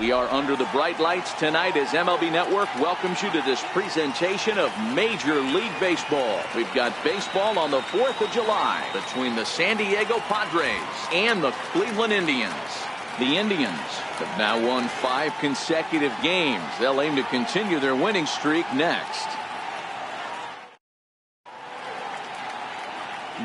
We are under the bright lights tonight as MLB Network welcomes you to this presentation of Major League Baseball. We've got baseball on the 4th of July between the San Diego Padres and the Cleveland Indians. The Indians have now won 5 consecutive games. They'll aim to continue their winning streak next.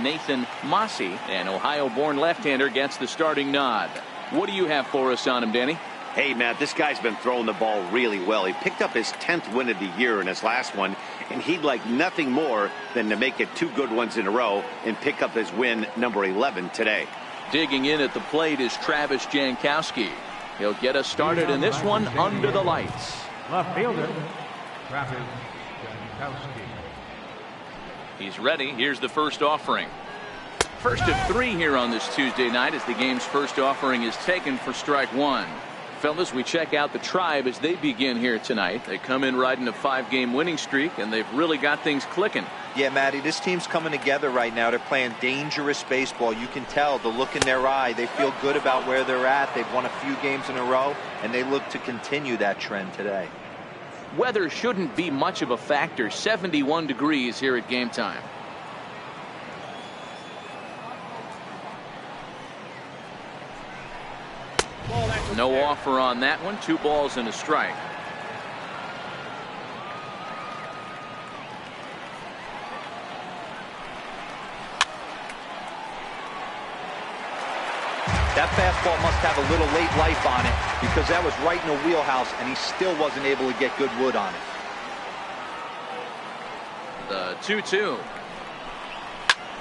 Nathan Massey, an Ohio-born left-hander, gets the starting nod. What do you have for us on him, Danny? Hey, Matt, this guy's been throwing the ball really well. He picked up his 10th win of the year in his last one, and he'd like nothing more than to make it 2 good ones in a row and pick up his win number 11 today. Digging in at the plate is Travis Jankowski. He'll get us started in this one under the lights. Left fielder, Travis Jankowski. He's ready. Here's the first offering. First of 3 here on this Tuesday night as the game's first offering is taken for strike 1. Fellas, we check out the Tribe as they begin here tonight. They come in riding a 5-game winning streak, and they've really got things clicking. Yeah, Matty, this team's coming together right now. They're playing dangerous baseball. You can tell the look in their eye. They feel good about where they're at. They've won a few games in a row, and they look to continue that trend today. Weather shouldn't be much of a factor. 71 degrees here at game time. No offer on that one. 2 balls and a strike. That fastball must have a little late life on it because that was right in the wheelhouse, and he still wasn't able to get good wood on it. The 2-2.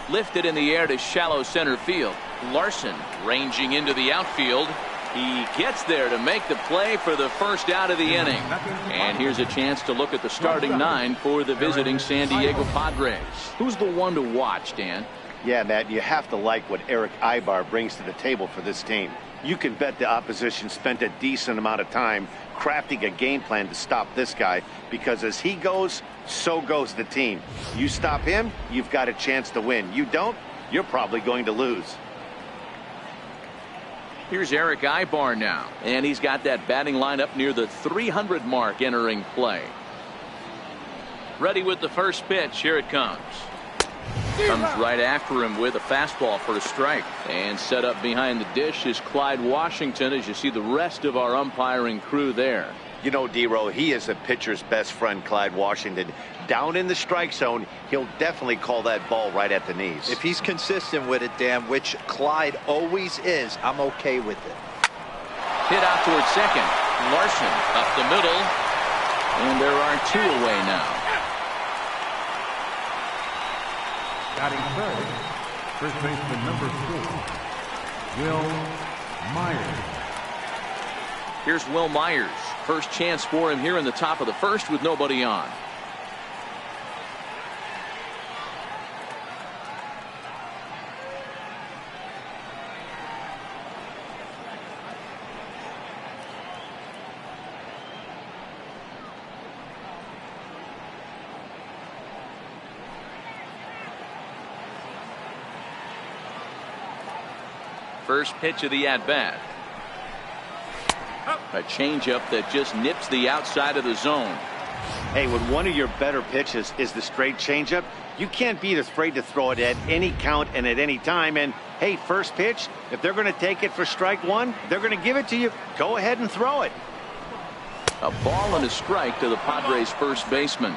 Lifted in the air to shallow center field. Larson ranging into the outfield. He gets there to make the play for the first out of the inning. And here's a chance to look at the starting 9 for the visiting San Diego Padres. Who's the one to watch, Dan? Yeah, Matt, you have to like what Eric Aybar brings to the table for this team. You can bet the opposition spent a decent amount of time crafting a game plan to stop this guy, because as he goes, so goes the team. You stop him, you've got a chance to win. You don't, you're probably going to lose. Here's Eric Aybar now, and he's got that batting lineup near the 300 mark entering play. Ready with the first pitch. Here it comes. Comes right after him with a fastball for a strike. And set up behind the dish is Clyde Washington, as you see the rest of our umpiring crew there. You know, D-Row, he is a pitcher's best friend, Clyde Washington. Down in the strike zone, he'll definitely call that ball right at the knees. If he's consistent with it, Dan, which Clyde always is, I'm okay with it. Hit out towards second. Larson up the middle. And there are 2 away now. Batting third, first baseman number 4, Will Myers. Here's Will Myers. First chance for him here in the top of the first with nobody on. First pitch of the at-bat. A changeup that just nips the outside of the zone. Hey, when one of your better pitches is the straight changeup, you can't be afraid to throw it at any count and at any time. And, hey, first pitch, if they're going to take it for strike 1, they're going to give it to you. Go ahead and throw it. A ball and a strike to the Padres' first baseman.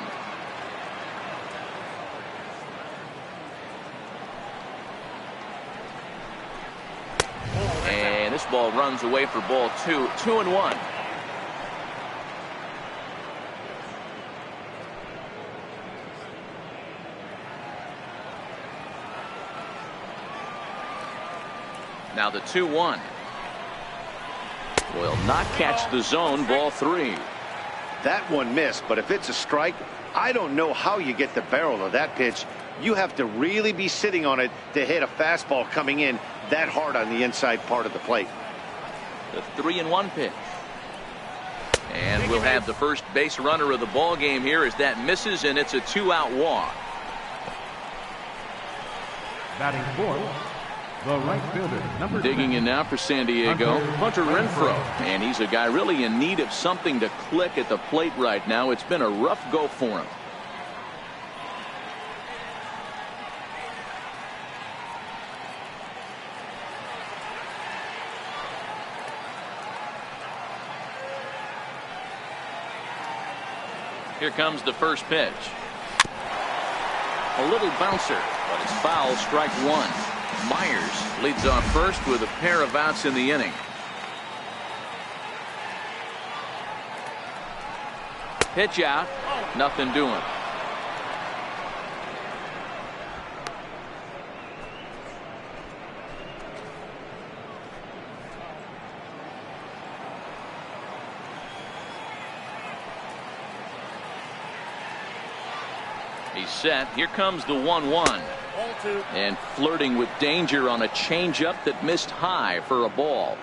And this ball runs away for ball 2. 2-1. Now the 2-1. Will not catch the zone. Ball 3. That one missed, but if it's a strike, I don't know how you get the barrel of that pitch. You have to really be sitting on it to hit a fastball coming in that hard on the inside part of the plate. The 3-1 pitch. And we'll have the first base runner of the ball game here as that misses, and it's a 2-out walk. Batting fourth, The right fielder, number Digging 10. in now for San Diego, Hunter Renfroe. And he's a guy really in need of something to click at the plate right now. It's been a rough go for him. Here comes the first pitch. A little bouncer, but it's foul, strike one. Myers leads off first with a pair of outs in the inning. Pitch out, nothing doing. He's set. Here comes the 1-1. And flirting with danger on a changeup that missed high for a ball.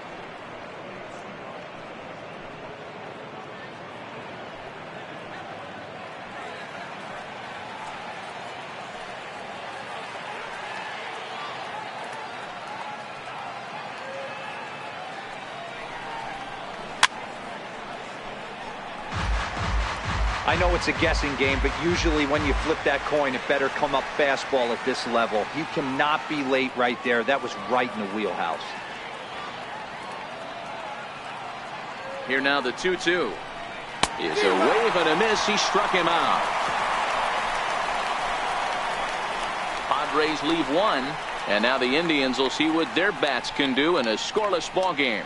I know it's a guessing game, but usually when you flip that coin, it better come up fastball at this level. He cannot be late right there. That was right in the wheelhouse. Here now the 2-2. Is a wave and a miss. He struck him out. Padres leave one, and now the Indians will see what their bats can do in a scoreless ball game.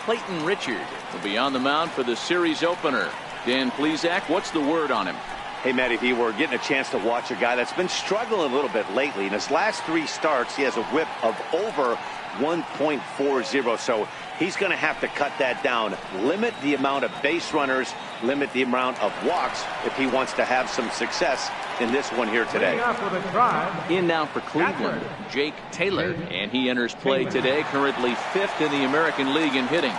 Clayton Richard will be on the mound for the series opener. Dan Plesac, what's the word on him? Hey, Matt, if you were getting a chance to watch a guy that's been struggling a little bit lately, in his last 3 starts, he has a whip of over 1.40, so he's going to have to cut that down, limit the amount of base runners, limit the amount of walks if he wants to have some success in this one here today. In now for Cleveland, Jake Taylor, and he enters play today, currently 5th in the American League in hitting.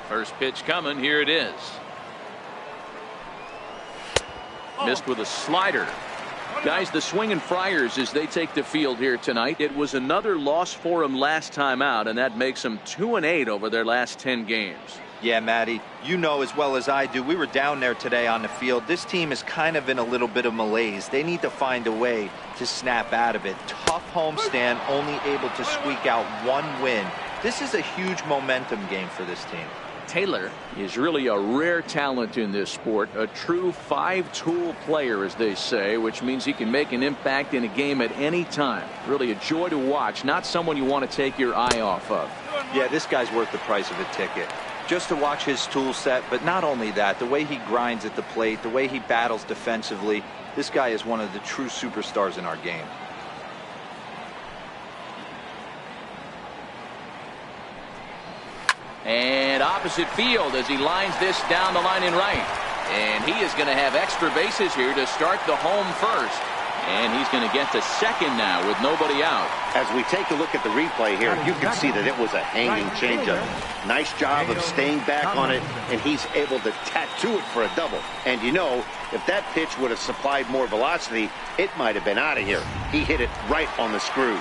First pitch coming. Here it is. Missed with a slider. Guys, the swinging Friars as they take the field here tonight. It was another loss for them last time out, and that makes them 2-8 over their last 10 games. Yeah, Matty, you know as well as I do, we were down there today on the field. This team is kind of in a little bit of malaise. They need to find a way to snap out of it. Tough homestand, only able to squeak out 1 win. This is a huge momentum game for this team. Taylor is really a rare talent in this sport, a true 5-tool player, as they say, which means he can make an impact in a game at any time. Really a joy to watch, not someone you want to take your eye off of. Yeah, this guy's worth the price of a ticket. Just to watch his tool set, but not only that, the way he grinds at the plate, the way he battles defensively, this guy is one of the true superstars in our game. And opposite field as he lines this down the line in right. And he is going to have extra bases here to start the home first. And he's going to get to second now with nobody out. As we take a look at the replay here, you can see that it was a hanging changeup. Nice job of staying back on it, and he's able to tattoo it for a double. And you know, if that pitch would have supplied more velocity, it might have been out of here. He hit it right on the screws.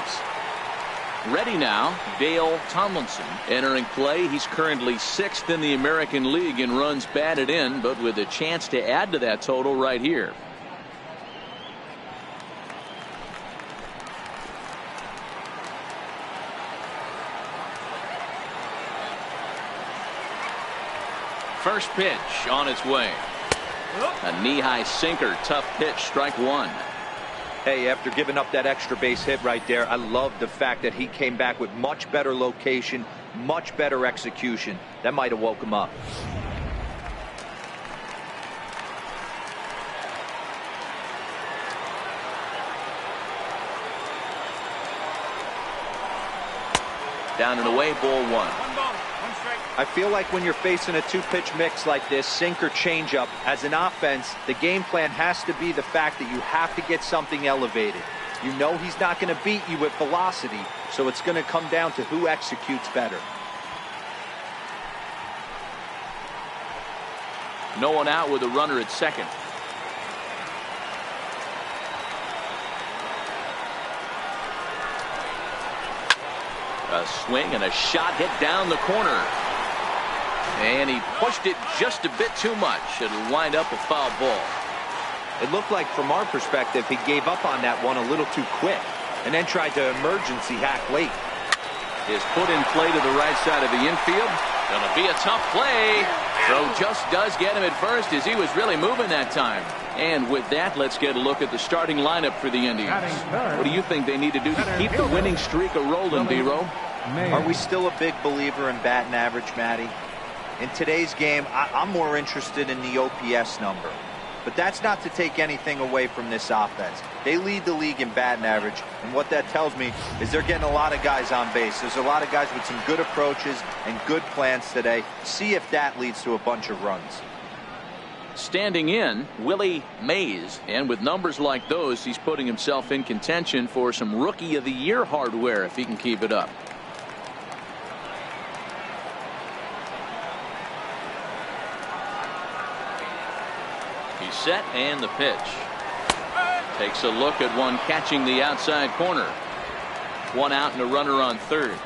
Ready now, Dale Tomlinson entering play. He's currently 6th in the American League in runs batted in, but with a chance to add to that total right here. First pitch on its way. A knee-high sinker, tough pitch, strike 1. Hey, after giving up that extra base hit right there, I love the fact that he came back with much better location, much better execution. That might have woke him up. Down and away, ball 1. I feel like when you're facing a 2-pitch mix like this, sink or changeup, as an offense, the game plan has to be the fact that you have to get something elevated. You know he's not going to beat you with velocity, so it's going to come down to who executes better. No one out with a runner at second. A swing and a shot hit down the corner. And he pushed it just a bit too much. It'll wind up a foul ball. It looked like, from our perspective, he gave up on that one a little too quick and then tried to emergency hack late. Is put in play to the right side of the infield. Gonna be a tough play. Throw just does get him at first, as he was really moving that time. And with that, let's get a look at the starting lineup for the Indians. What do you think they need to do to keep the winning streak a-rolling, D-Row? Are we still a big believer in batting average, Matty? In today's game, I'm more interested in the OPS number. But that's not to take anything away from this offense. They lead the league in batting average, and what that tells me is they're getting a lot of guys on base. There's a lot of guys with some good approaches and good plans today. See if that leads to a bunch of runs. Standing in, Willie Mays, and with numbers like those, he's putting himself in contention for some Rookie of the Year hardware if he can keep it up. He's set, and the pitch. Takes a look at one catching the outside corner. One out and a runner on third.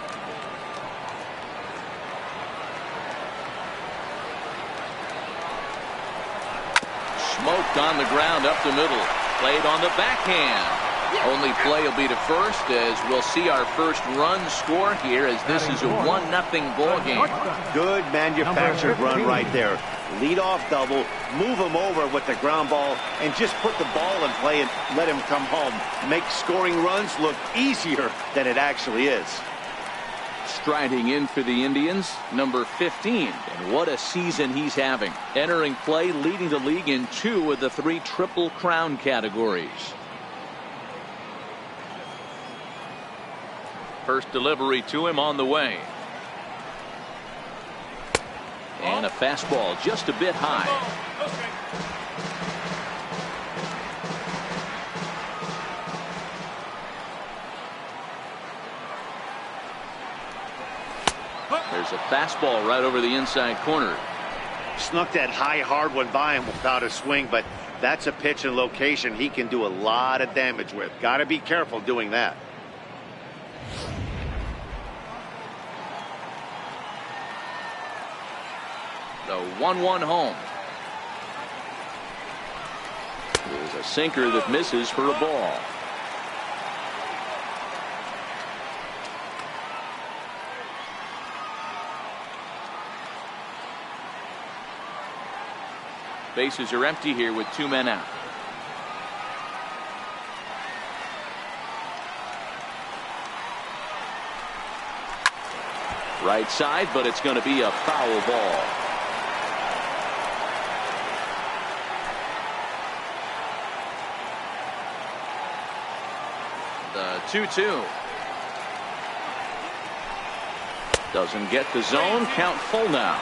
Smoked on the ground up the middle. Played on the backhand. Only play will be to first, as we'll see our first run score here, as this is a 1-0 ball game. Good manufactured run right there. Lead off double, move him over with the ground ball, and just put the ball in play and let him come home. Make scoring runs look easier than it actually is. Striding in for the Indians, number 15, and what a season he's having. Entering play, leading the league in 2 of the 3 Triple Crown categories. First delivery to him on the way. And a fastball just a bit high. There's a fastball right over the inside corner. Snuck that high hard one by him without a swing, but that's a pitch and location he can do a lot of damage with. Got to be careful doing that. The 1-1 home. There's a sinker that misses for a ball. Bases are empty here with 2 men out. Right side, but it's going to be a foul ball. The 2-2. Doesn't get the zone. Count full now.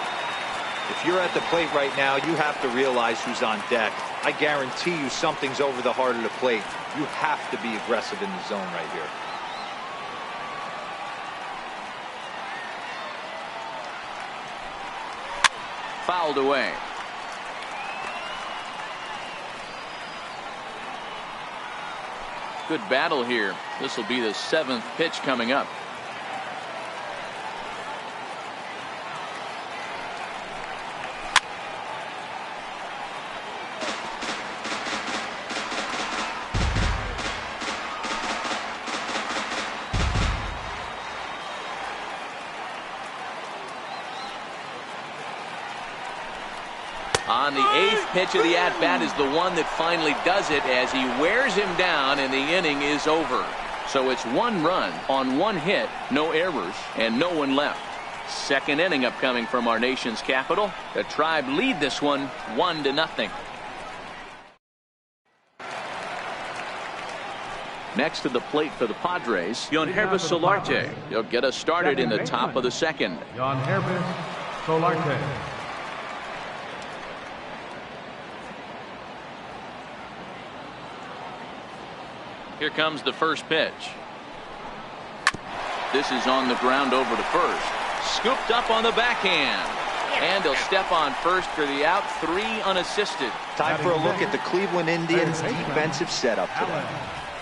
If you're at the plate right now, you have to realize who's on deck. I guarantee you something's over the heart of the plate. You have to be aggressive in the zone right here. Fouled away. Good battle here. This will be the 7th pitch coming up. On the 8th pitch of the at-bat is the one that finally does it, as he wears him down and the inning is over. So it's 1 run on 1 hit, no errors, and no one left. Second inning upcoming from our nation's capital. The Tribe lead this one 1-0. Next to the plate for the Padres, Yoanherbis Solarte. He'll get us started in the top of the 2nd. Yoanherbis Solarte. Here comes the first pitch. This is on the ground over to first. Scooped up on the backhand. And he'll step on first for the out. 3 unassisted. Time for a look at the Cleveland Indians defensive setup today.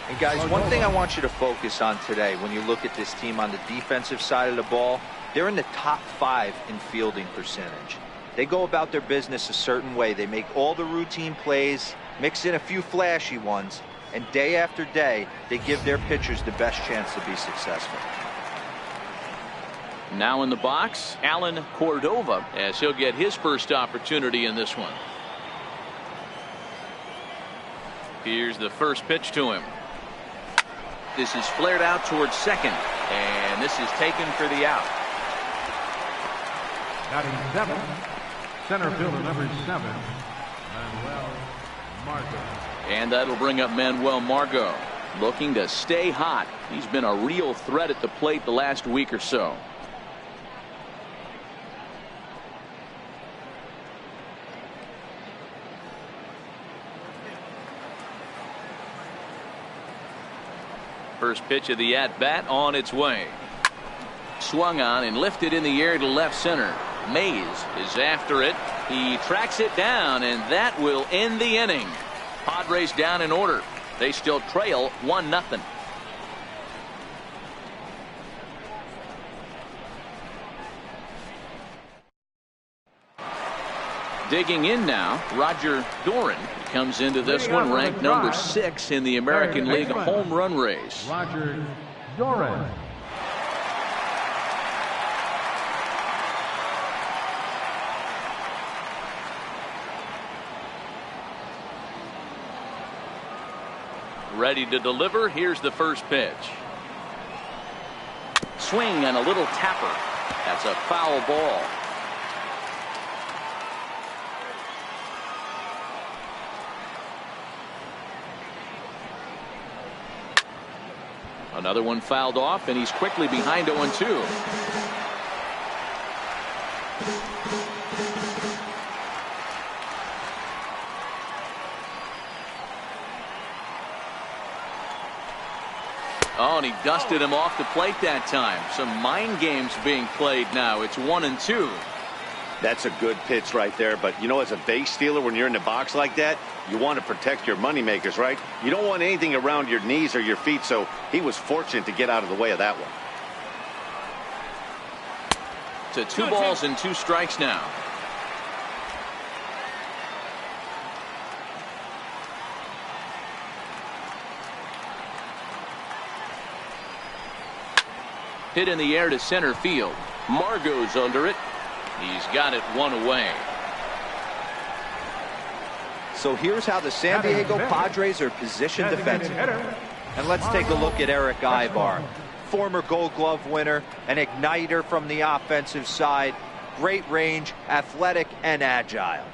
And guys, one thing I want you to focus on today when you look at this team on the defensive side of the ball, they're in the top 5 in fielding percentage. They go about their business a certain way. They make all the routine plays, mix in a few flashy ones, and day after day, they give their pitchers the best chance to be successful. Now in the box, Alan Cordova, as he'll get his first opportunity in this one. Here's the first pitch to him. This is flared out towards second, and this is taken for the out. Batting 7, center fielder number 7, Manuel Margot. And that'll bring up Manuel Margot, looking to stay hot. He's been a real threat at the plate the last week or so. First pitch of the at-bat on its way. Swung on and lifted in the air to left center. Mays is after it. He tracks it down, and that will end the inning. Padres down in order. They still trail 1-0. Digging in now, Roger Doran comes into this one ranked number 6 in the American League home run race. Roger Doran. Ready to deliver. Here's the first pitch. Swing and a little tapper. That's a foul ball. Another one fouled off, and he's quickly behind 0-2. Oh, and he dusted him off the plate that time. Some mind games being played now. It's 1-2. That's a good pitch right there. But, you know, as a base stealer, when you're in the box like that, you want to protect your moneymakers, right? You don't want anything around your knees or your feet, so he was fortunate to get out of the way of that one. To 2 balls and 2 strikes now. Hit in the air to center field. Margot's under it. He's got it 1 away. So here's how the San Diego Padres are positioned defensively. And let's take a look at Eric Aybar, former Gold Glove winner, an igniter from the offensive side, great range, athletic and agile.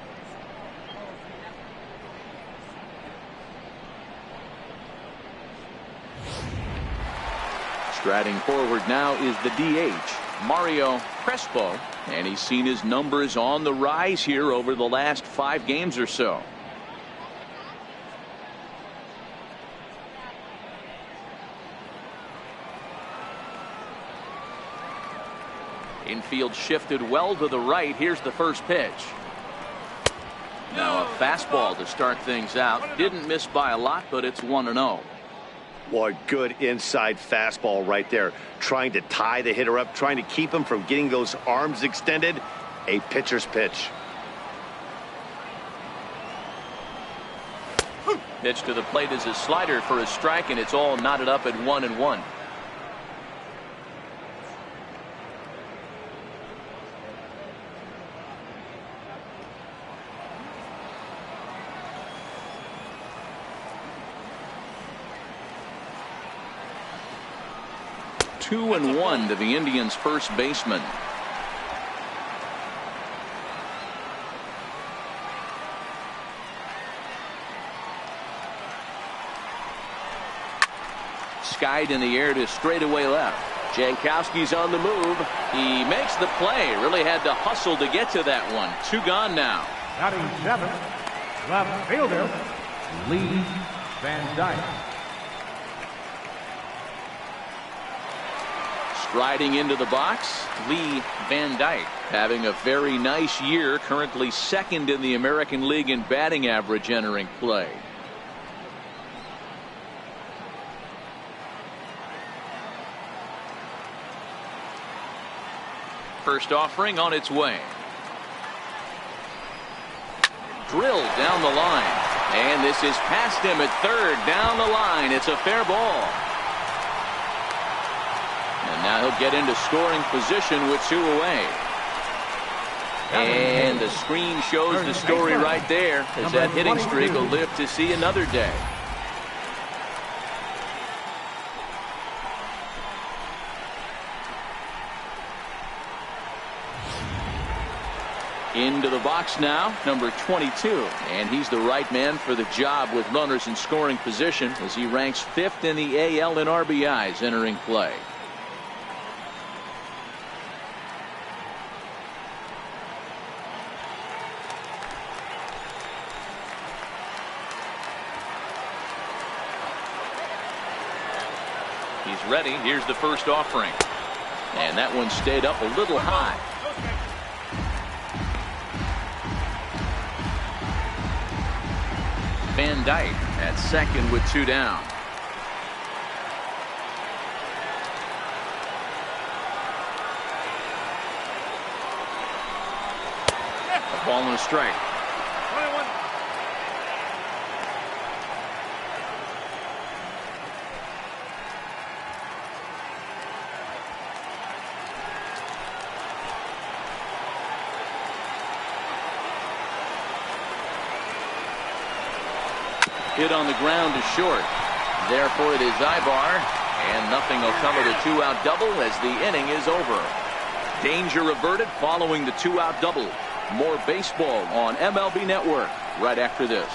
Striding forward now is the DH, Mario Crespo, and he's seen his numbers on the rise here over the last 5 games or so. Infield shifted well to the right. Here's the first pitch. Now a fastball to start things out. Didn't miss by a lot, but it's 1-0. Boy, good inside fastball right there. Trying to tie the hitter up, trying to keep him from getting those arms extended. A pitcher's pitch. Pitch to the plate is a slider for a strike, and it's all knotted up at 1-1. Two and 1 to the Indians' first baseman. Skied in the air to straightaway left. Jankowski's on the move. He makes the play. Really had to hustle to get to that one. 2 gone now. Batting 7, left fielder, Lee Van Dyke. Riding into the box, Lee Van Dyke, having a very nice year, currently second in the American League in batting average entering play. First offering on its way. Drilled down the line. And this is past him at third, down the line. It's a fair ball. And now he'll get into scoring position with 2 away. And the screen shows the story right there, as that hitting streak will live to see another day. Into the box now, number 22. And he's the right man for the job with runners in scoring position, as he ranks 5th in the AL in RBIs entering play. He's ready. Here's the first offering. And that one stayed up a little high. Van Dyke at second with 2 down. A ball and a strike. Hit on the ground is short. Therefore it is Ibar, and nothing will come of the 2-out double as the inning is over. Danger averted following the 2-out double. More baseball on MLB Network right after this.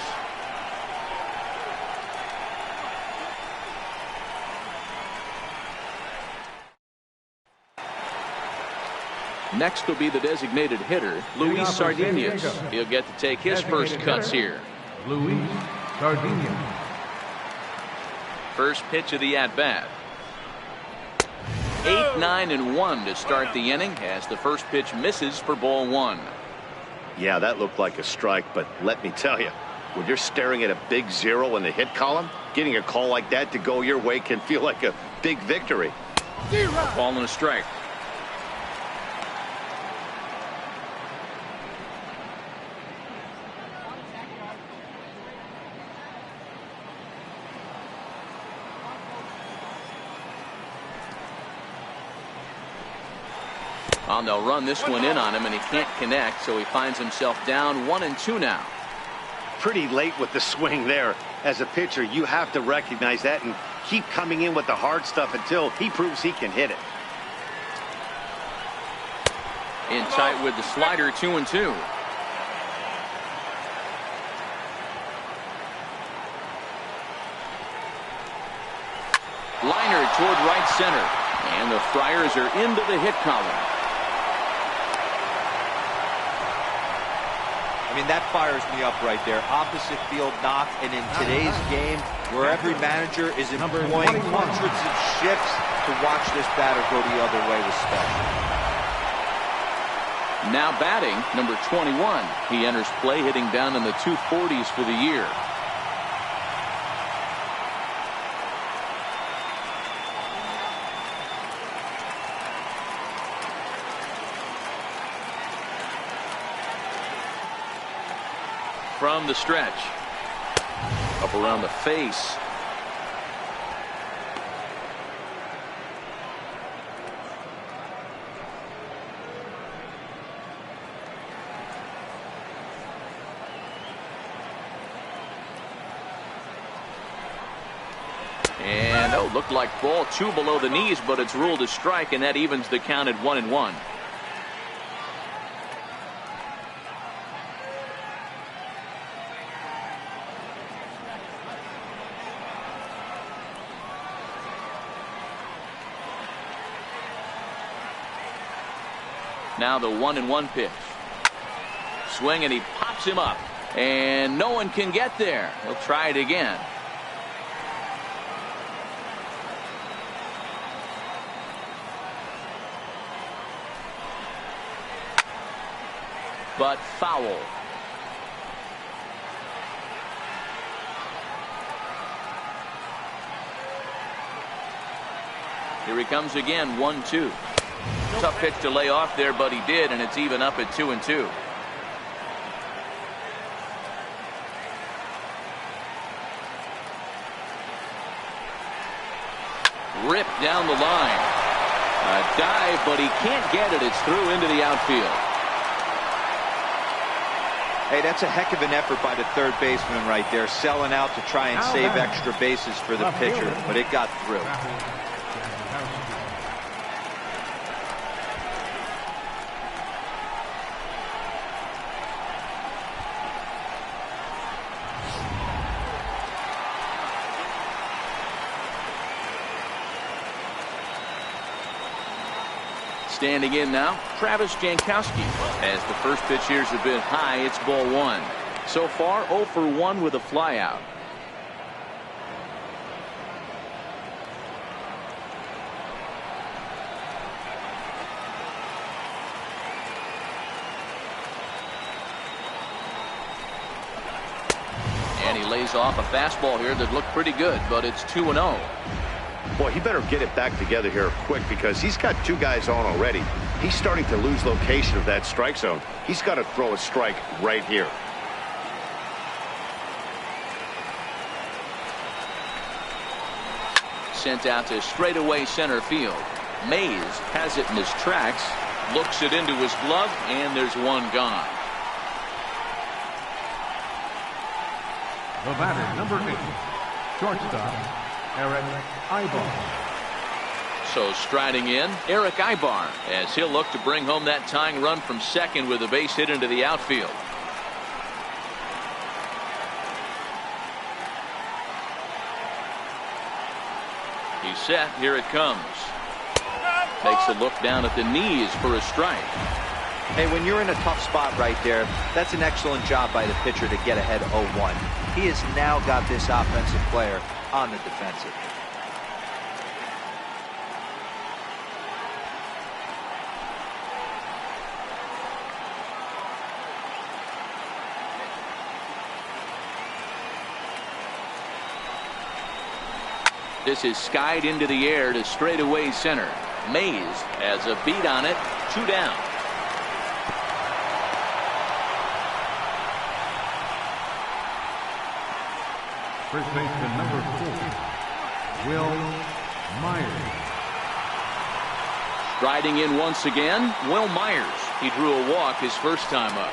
Next will be the designated hitter, Luis Sardinhas. He'll get to take his first cuts here. Luis Sardinhas. First pitch of the at-bat. 8, 9, and 1 to start the inning as the first pitch misses for ball 1. Yeah, that looked like a strike, but let me tell you, when you're staring at a big 0 in the hit column, getting a call like that to go your way can feel like a big victory. Ball and a strike. And they'll run this one in on him, and he can't connect, so he finds himself down 1 and 2 now. Pretty late with the swing there. As a pitcher, you have to recognize that and keep coming in with the hard stuff until he proves he can hit it. In tight with the slider, 2 and 2. Liner toward right center, and the Friars are into the hit column. I mean, that fires me up right there. Opposite field knock, and in today's game, where every manager is employing hundreds of shifts, to watch this batter go the other way was special. Now batting, number 21. He enters play hitting down in the 240s for the year. From the stretch. Up around the face. And looked like ball 2 below the knees, but it's ruled a strike, and that evens the count at 1 and 1. Now the 1 and 1 pitch. Swing, and he pops him up. And no one can get there. He'll try it again. but foul. Here he comes again, 1-2. Tough pitch to lay off there, but he did, and it's even up at 2-2. Ripped down the line. A dive, but he can't get it. It's through into the outfield. Hey, that's a heck of an effort by the third baseman right there, selling out to try and save extra bases for the pitcher, but it got through. Standing in now, Travis Jankowski. As the first pitch here's a bit high, it's ball 1. So far, 0 for 1 with a flyout. And he lays off a fastball here that looked pretty good, but it's 2-0. Boy, he better get it back together here quick because he's got 2 guys on already. He's starting to lose location of that strike zone. He's got to throw a strike right here. Sent out to straightaway center field. Mays has it in his tracks, looks it into his glove, and there's one gone. The batter, number 8, shortstop, Eric Ibar. So striding in, Eric Ibar, as he'll look to bring home that tying run from second with a base hit into the outfield. He's set. Here it comes. Takes a look down at the knees for a strike. Hey, when you're in a tough spot right there, that's an excellent job by the pitcher to get ahead 0-1. He has now got this offensive player on the defensive. This is skied into the air to straightaway center. Mays has a beat on it. 2 down. First baseman, number 4, Will Myers. Striding in once again, Will Myers. He drew a walk his first time up.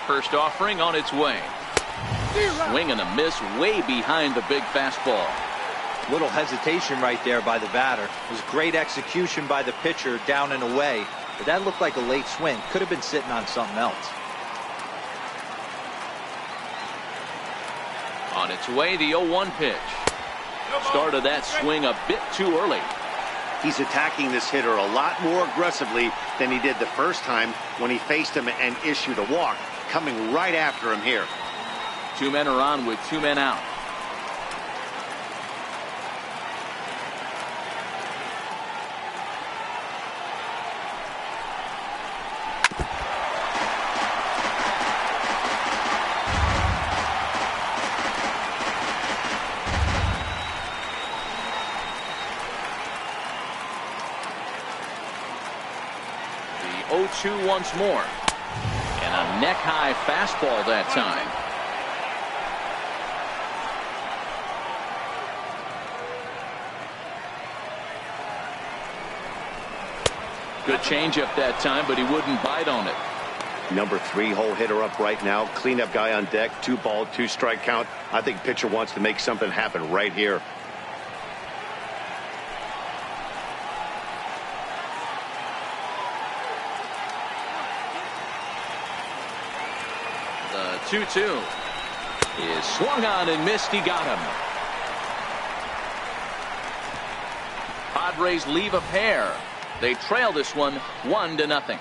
First offering on its way. Swing and a miss way behind the big fastball. Little hesitation right there by the batter. It was great execution by the pitcher down and away, but that looked like a late swing. Could have been sitting on something else. On its way, the 0-1 pitch. Started that swing a bit too early. He's attacking this hitter a lot more aggressively than he did the first time when he faced him and issued a walk. Coming right after him here. 2 men are on with 2 men out. The 0-2 once more. A neck-high fastball that time. Good changeup that time, but he wouldn't bite on it. Number 3 hole hitter up right now. Cleanup guy on deck. 2 ball, 2 strike count. I think pitcher wants to make something happen right here. The 2-2 is swung on and missed. He got him. Padres leave a pair. They trail this one 1-0.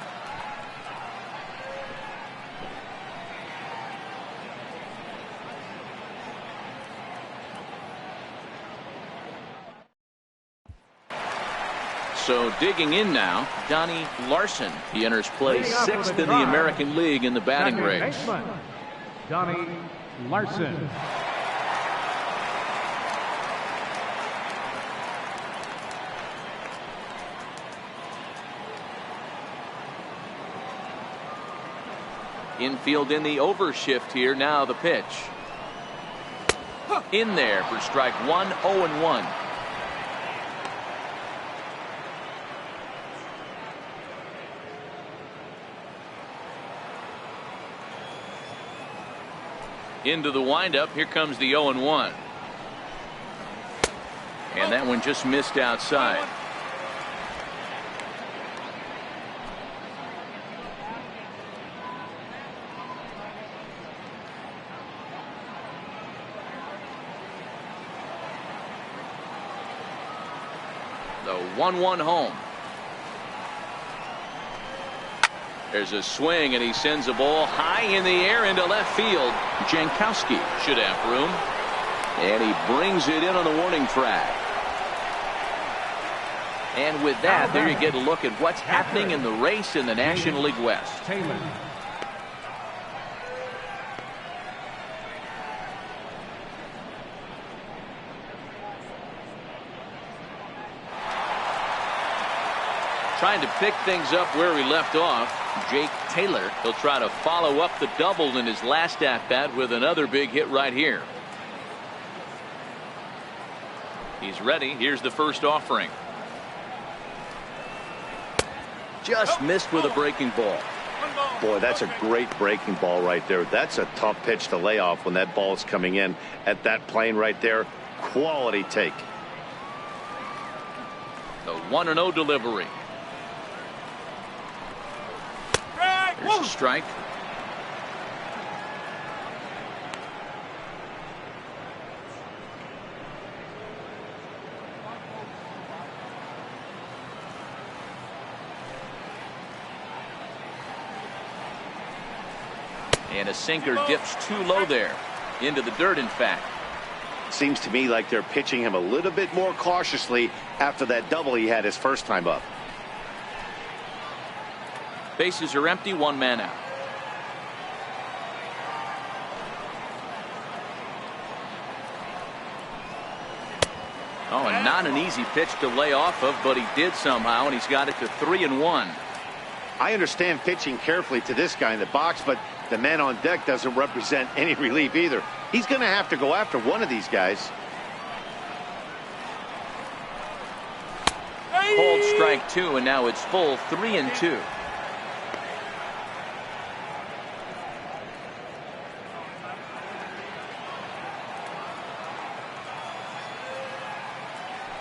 So digging in now, Donnie Larson. He enters play 6th in the American League in the batting race. Donnie Larson. Infield in the overshift here. Now the pitch. In there for strike one, 0-1. Into the windup. Here comes the 0-1. And that one just missed outside. The 1-1 home. There's a swing, and he sends a ball high in the air into left field. Jankowski should have room. And he brings it in on the warning track. And with that, there you get a look at what's happening in the race in the National League West. Taylor. Trying to pick things up where he left off. Jake Taylor. He'll try to follow up the double in his last at-bat with another big hit right here. He's ready. Here's the first offering. Just missed with a breaking ball. Boy, that's a great breaking ball right there. That's a tough pitch to lay off when that ball is coming in at that plane right there. Quality take. The 1-0 delivery. There's a strike. And a sinker dips too low there. Into the dirt, in fact. Seems to me like they're pitching him a little bit more cautiously after that double he had his first time up. Bases are empty, one man out. Oh, and not an easy pitch to lay off of, but he did somehow, and he's got it to 3-1. I understand pitching carefully to this guy in the box, but the man on deck doesn't represent any relief either. He's going to have to go after one of these guys. Called strike two, and now it's full 3-2.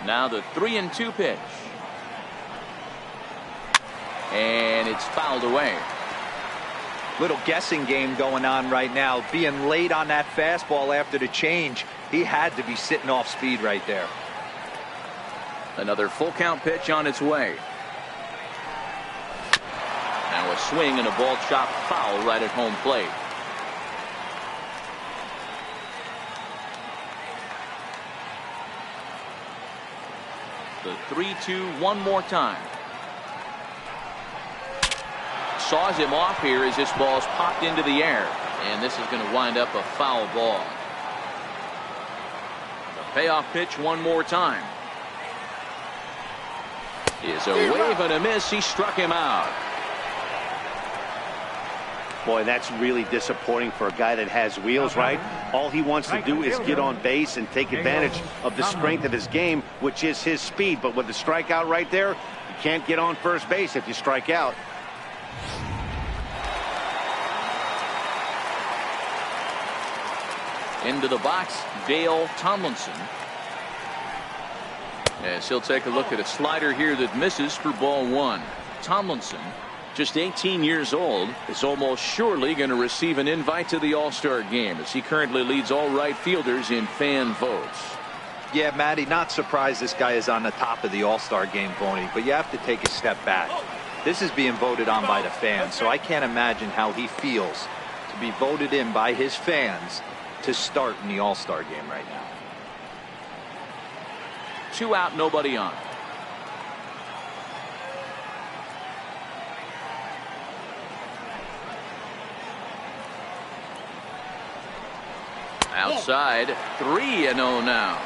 Now the 3-2 pitch. And it's fouled away. Little guessing game going on right now. Being late on that fastball after the change. He had to be sitting off speed right there. Another full count pitch on its way. Now a swing and a ball chopped foul right at home plate. The 3-2 one more time. Saws him off here as this ball's popped into the air. And this is going to wind up a foul ball. The payoff pitch one more time. Is a wave and a miss. He struck him out. Boy, that's really disappointing for a guy that has wheels, right? All he wants to do is get on base and take advantage of the strength of his game, which is his speed. But with the strikeout right there, you can't get on first base if you strike out. Into the box, Dale Tomlinson. As he'll take a look at a slider here that misses for ball one. Tomlinson, just 18 years old, is almost surely going to receive an invite to the All-Star game as he currently leads all right fielders in fan votes. Yeah, Matty, not surprised this guy is on the top of the All-Star game voting, but you have to take a step back. This is being voted on by the fans, so I can't imagine how he feels to be voted in by his fans to start in the All-Star game right now. 2 out, nobody on. Outside, 3-0 now.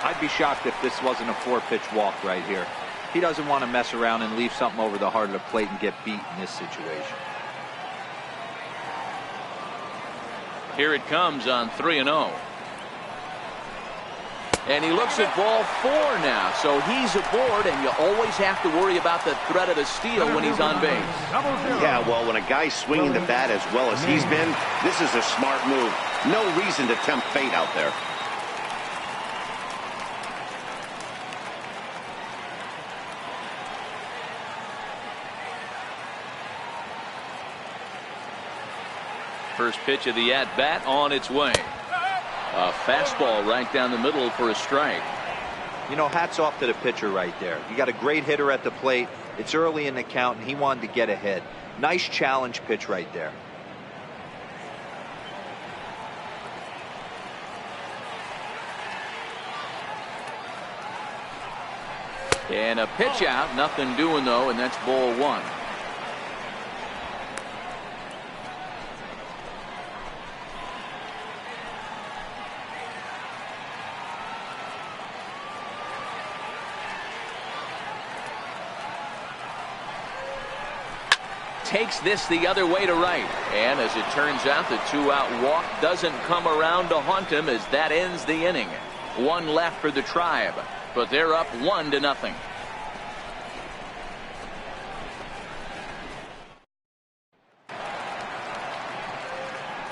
I'd be shocked if this wasn't a 4-pitch walk right here. He doesn't want to mess around and leave something over the heart of the plate and get beat in this situation. Here it comes on 3-0. And he looks at ball 4 now, so he's aboard, and you always have to worry about the threat of the steal when he's on base. Yeah, well, when a guy's swinging the bat as well as he's been, this is a smart move. No reason to tempt fate out there. First pitch of the at-bat on its way. A fastball right down the middle for a strike. You know, hats off to the pitcher right there. You got a great hitter at the plate. It's early in the count, and he wanted to get ahead. Nice challenge pitch right there. And a pitch out, nothing doing though, and that's ball 1. Takes this the other way to right, and as it turns out, the 2-out walk doesn't come around to haunt him as that ends the inning. 1 left for the Tribe, but they're up 1-0.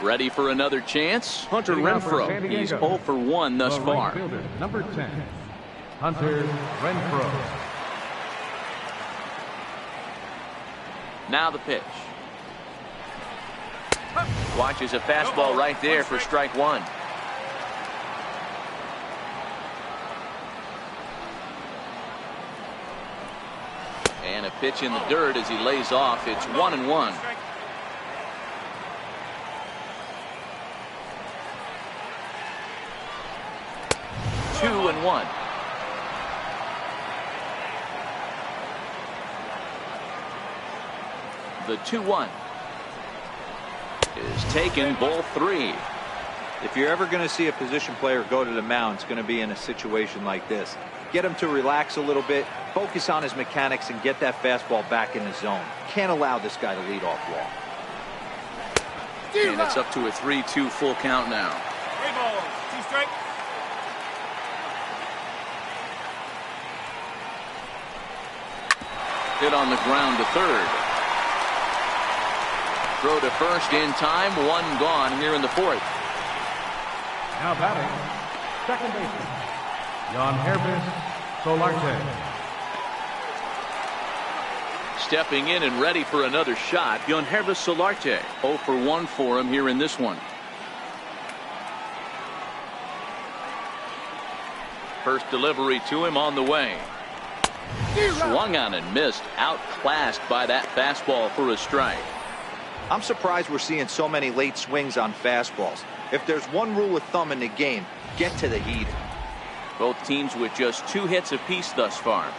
Ready for another chance? Hunter Renfroe. He's 0 for 1 thus far. Number 10, Hunter Renfroe. Now the pitch. Watches a fastball right there for strike 1. And a pitch in the dirt as he lays off. It's 1-1. Two and 1. The 2-1 is taken, ball 3. If you're ever going to see a position player go to the mound, it's going to be in a situation like this. Get him to relax a little bit, focus on his mechanics, and get that fastball back in the zone. Can't allow this guy to lead off walk. And it's up to a 3-2 full count now. 3 balls, 2 strikes. Hit on the ground to third. Throw to first in time. 1 gone here in the 4th. Now batting, second baseman, Yangervis Solarte. Stepping in and ready for another shot, Yangervis Solarte. 0 for 1 for him here in this one. First delivery to him on the way. Swung on and missed. Outclassed by that fastball for a strike. I'm surprised we're seeing so many late swings on fastballs. If there's one rule of thumb in the game, get to the heat. Both teams with just 2 hits apiece thus far.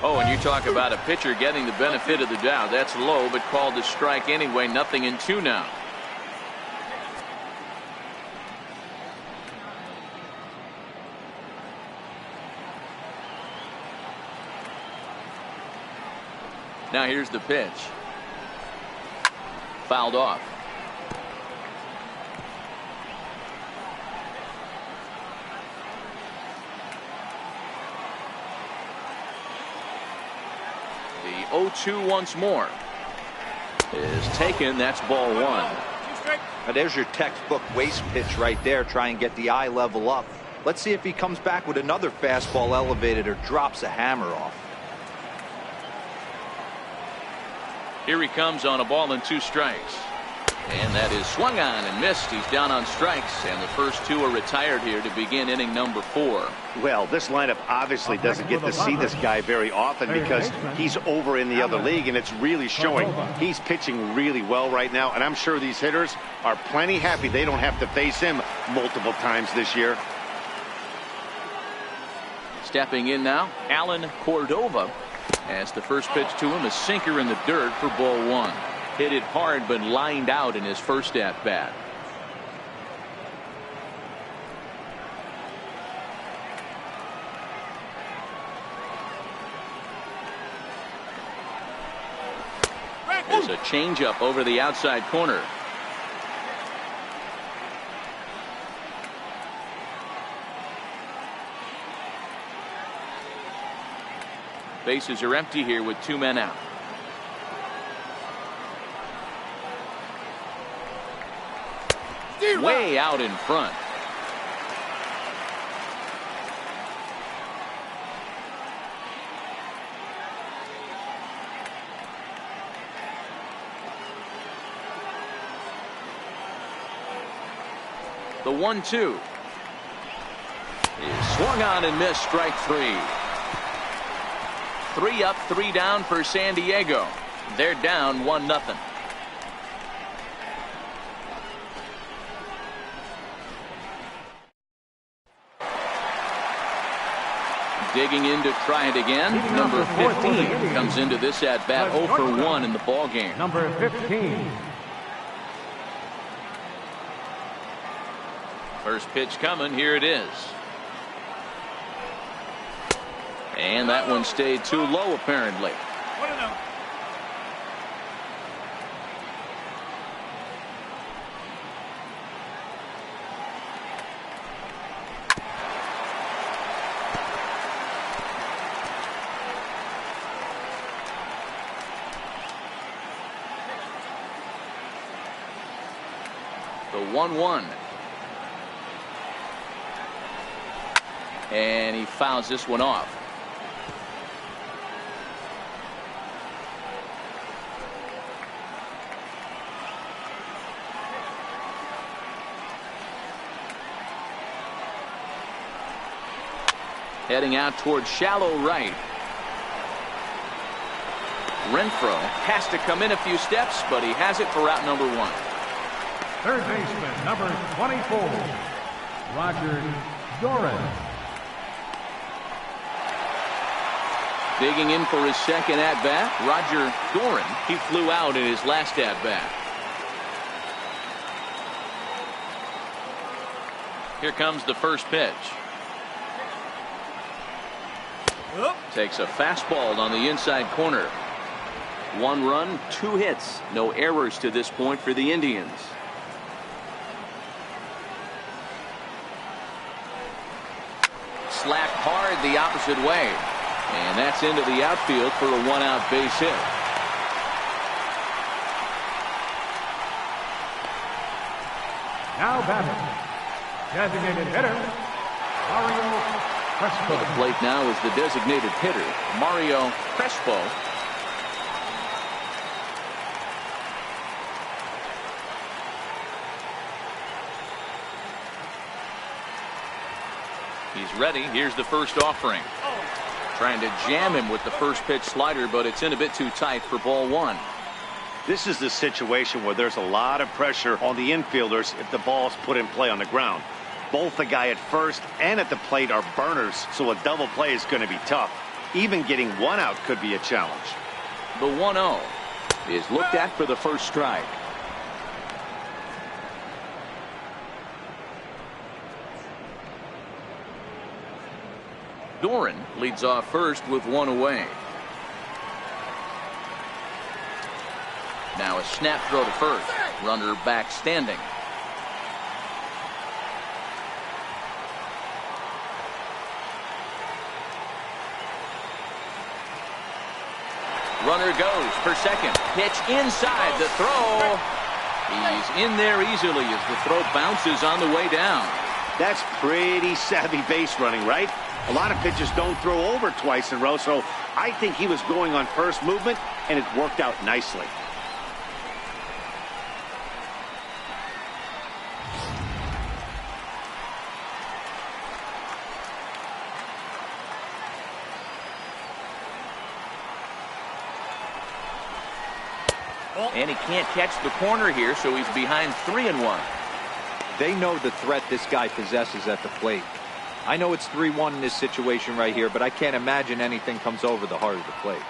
Oh, and you talk about a pitcher getting the benefit of the doubt. That's low, but called a strike anyway. 0-2 now. Now here's the pitch. Fouled off. The 0-2 once more is taken. That's ball 1. Now there's your textbook waste pitch right there. Try and get the eye level up. Let's see if he comes back with another fastball elevated or drops a hammer off. Here he comes on a ball and 2 strikes. And that is swung on and missed. He's down on strikes, and the first two are retired here to begin inning number 4. Well, this lineup obviously doesn't get to see this guy very often because he's over in the other league, and it's really showing. He's pitching really well right now, and I'm sure these hitters are plenty happy they don't have to face him multiple times this year. Stepping in now, Alan Cordova, as the first pitch to him, a sinker in the dirt for ball 1. Hit it hard but lined out in his first at bat. There's a changeup over the outside corner. Bases are empty here with 2 men out. Way out in front. The 1-2 is swung on and missed. Strike 3. 3 up, 3 down for San Diego. They're down 1-0. Digging in to try it again. Number 15 comes into this at bat 0 for 1 in the ball game. Number 15. First pitch coming. Here it is. And that one stayed too low apparently. 1-0. The 1-1. And he fouls this one off. Heading out towards shallow right. Renfroe has to come in a few steps, but he has it for out number 1. Third baseman, number 24, Roger Doran. Digging in for his second at bat, Roger Doran. He flew out in his last at bat. Here comes the first pitch. Takes a fastball on the inside corner. 1 run, 2 hits, no errors to this point for the Indians. Slapped hard the opposite way, and that's into the outfield for a 1-out base hit. Now batting, designated hitter, Mario Crespo. To the plate now is the designated hitter, Mario Crespo. He's ready. Here's the first offering. Trying to jam him with the first pitch slider, but it's in a bit too tight for ball 1. This is the situation where there's a lot of pressure on the infielders if the ball's put in play on the ground. Both the guy at first and at the plate are burners, so a double play is going to be tough. Even getting 1 out could be a challenge. The 1-0 is looked at for the first strike. Doran leads off first with 1 away. Now a snap throw to first. Runner back standing. Runner goes for second. Pitch inside. The throw. He's in there easily as the throw bounces on the way down. That's pretty savvy base running, right? A lot of pitchers don't throw over twice in a row, so I think he was going on first movement, and it worked out nicely. And he can't catch the corner here, so he's behind 3-1. They know the threat this guy possesses at the plate. I know it's 3-1 in this situation right here, but I can't imagine anything comes over the heart of the plate.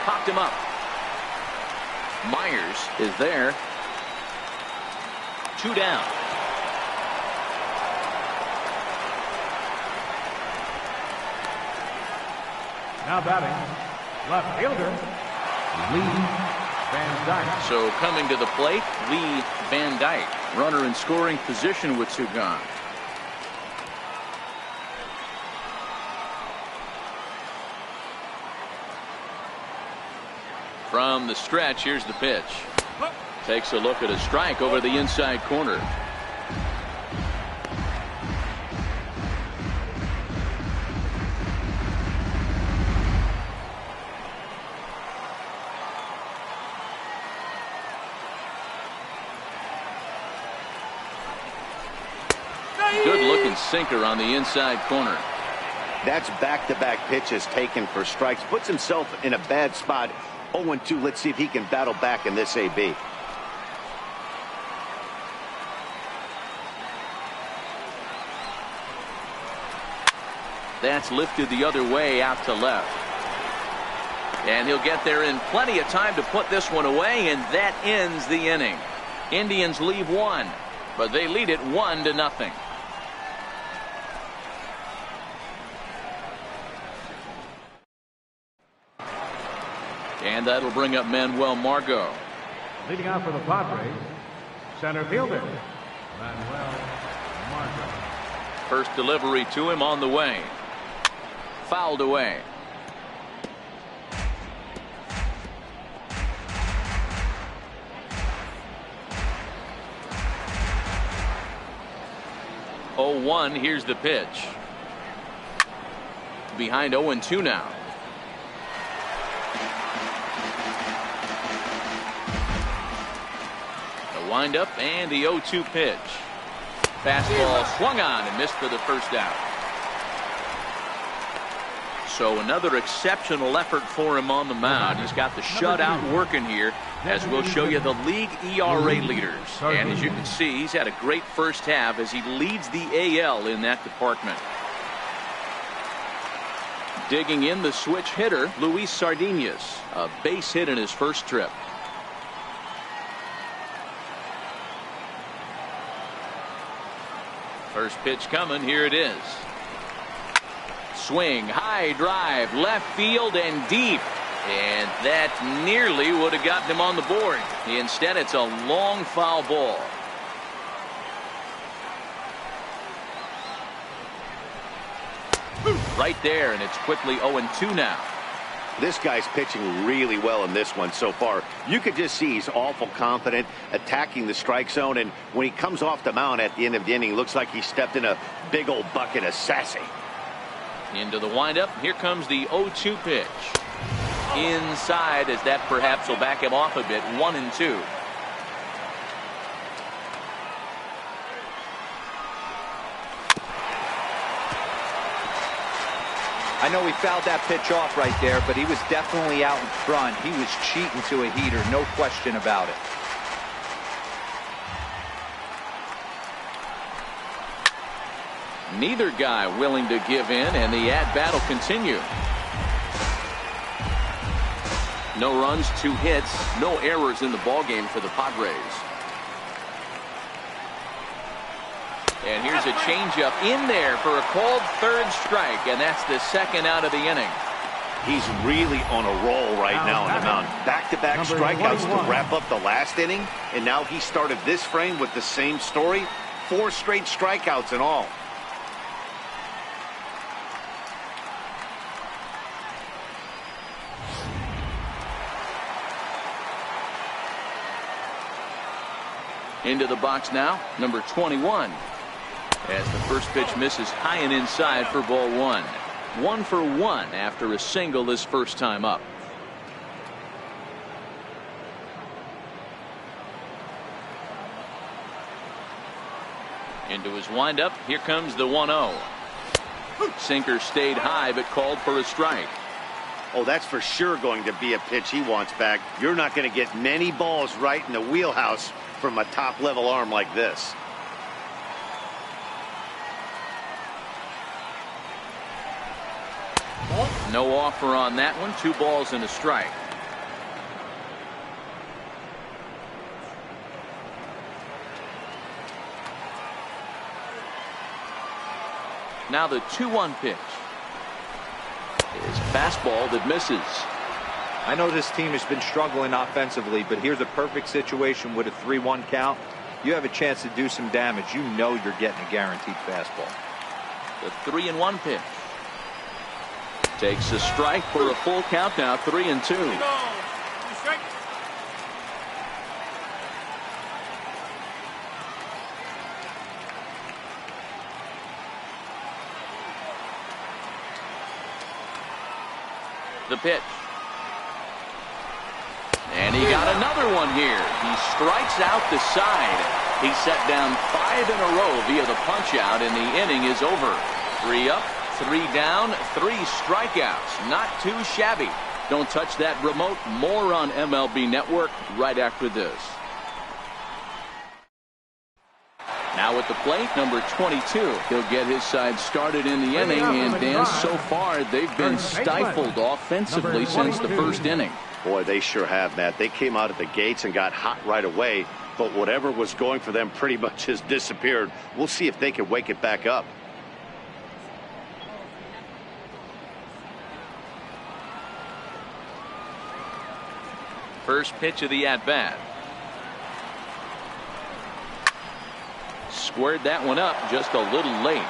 Popped him up. Myers is there. 2 down. Now batting, left fielder, Lee Van Dyke. So coming to the plate, Lee Van Dyke. Runner in scoring position with 2 gone. From the stretch, here's the pitch. Takes a look at a strike over the inside corner. Good looking sinker on the inside corner. That's back-to-back pitches taken for strikes. Puts himself in a bad spot. 0-2. Let's see if he can battle back in this AB. That's lifted the other way out to left. And he'll get there in plenty of time to put this one away, and that ends the inning. Indians leave 1, but they lead it 1-0. And that'll bring up Manuel Margot. Leading out for the Padres, center fielder, Manuel Margot. First delivery to him on the way. Fouled away. Oh, 1. Here's the pitch. Behind 0-2 now. The windup and the 0-2 pitch. Fastball swung on and missed for the first out. So another exceptional effort for him on the mound. He's got the shutout working here, as we'll show you the league ERA leaders. And as you can see, he's had a great first half as he leads the AL in that department. Digging in the switch hitter, Luis Sardinas, a base hit in his first trip. First pitch coming. Here it is. Swing, high drive, left field and deep. And that nearly would have gotten him on the board. Instead, it's a long foul ball. Right there, and it's quickly 0-2 now. This guy's pitching really well in this one so far. You could just see he's awful confident attacking the strike zone, and when he comes off the mound at the end of the inning, looks like he stepped in a big old bucket of sassy. Into the windup. Here comes the 0-2 pitch. Inside, as that perhaps will back him off a bit. 1-2. I know he fouled that pitch off right there, but he was definitely out in front. He was cheating to a heater, no question about it. Neither guy willing to give in, and the at-bat will continue. No runs, 2 hits, no errors in the ballgame for the Padres. And here's a changeup in there for a called third strike, and that's the second out of the inning. He's really on a roll right now on the mound. Back-to-back strikeouts to wrap up the last inning, and now he started this frame with the same story. 4 straight strikeouts in all. Into the box now, number 21. As the first pitch misses high and inside for ball 1. 1 for 1 after a single his first time up. Into his windup. Here comes the 1-0. Sinker stayed high but called for a strike. Oh, that's for sure going to be a pitch he wants back. You're not going to get many balls right in the wheelhouse from a top-level arm like this. No offer on that one. 2 balls and a strike. Now the 2-1 pitch. Is fastball that misses. I know this team has been struggling offensively, but here's a perfect situation with a 3-1 count. You have a chance to do some damage. You know you're getting a guaranteed fastball. The 3-1 pitch. Takes a strike for a full count now. 3-2. 2 strikes. The pitch. And he got another one here. He strikes out the side. He set down 5 in a row via the punch out, and the inning is over. 3 up, 3 down, 3 strikeouts. Not too shabby. Don't touch that remote. More on MLB Network right after this. Now at the plate, number 22. He'll get his side started in the inning, and Dan, so far they've been stifled offensively since the first inning. Boy, they sure have, Matt. They came out of the gates and got hot right away, but whatever was going for them pretty much has disappeared. We'll see if they can wake it back up. First pitch of the at-bat. Squared that one up just a little late.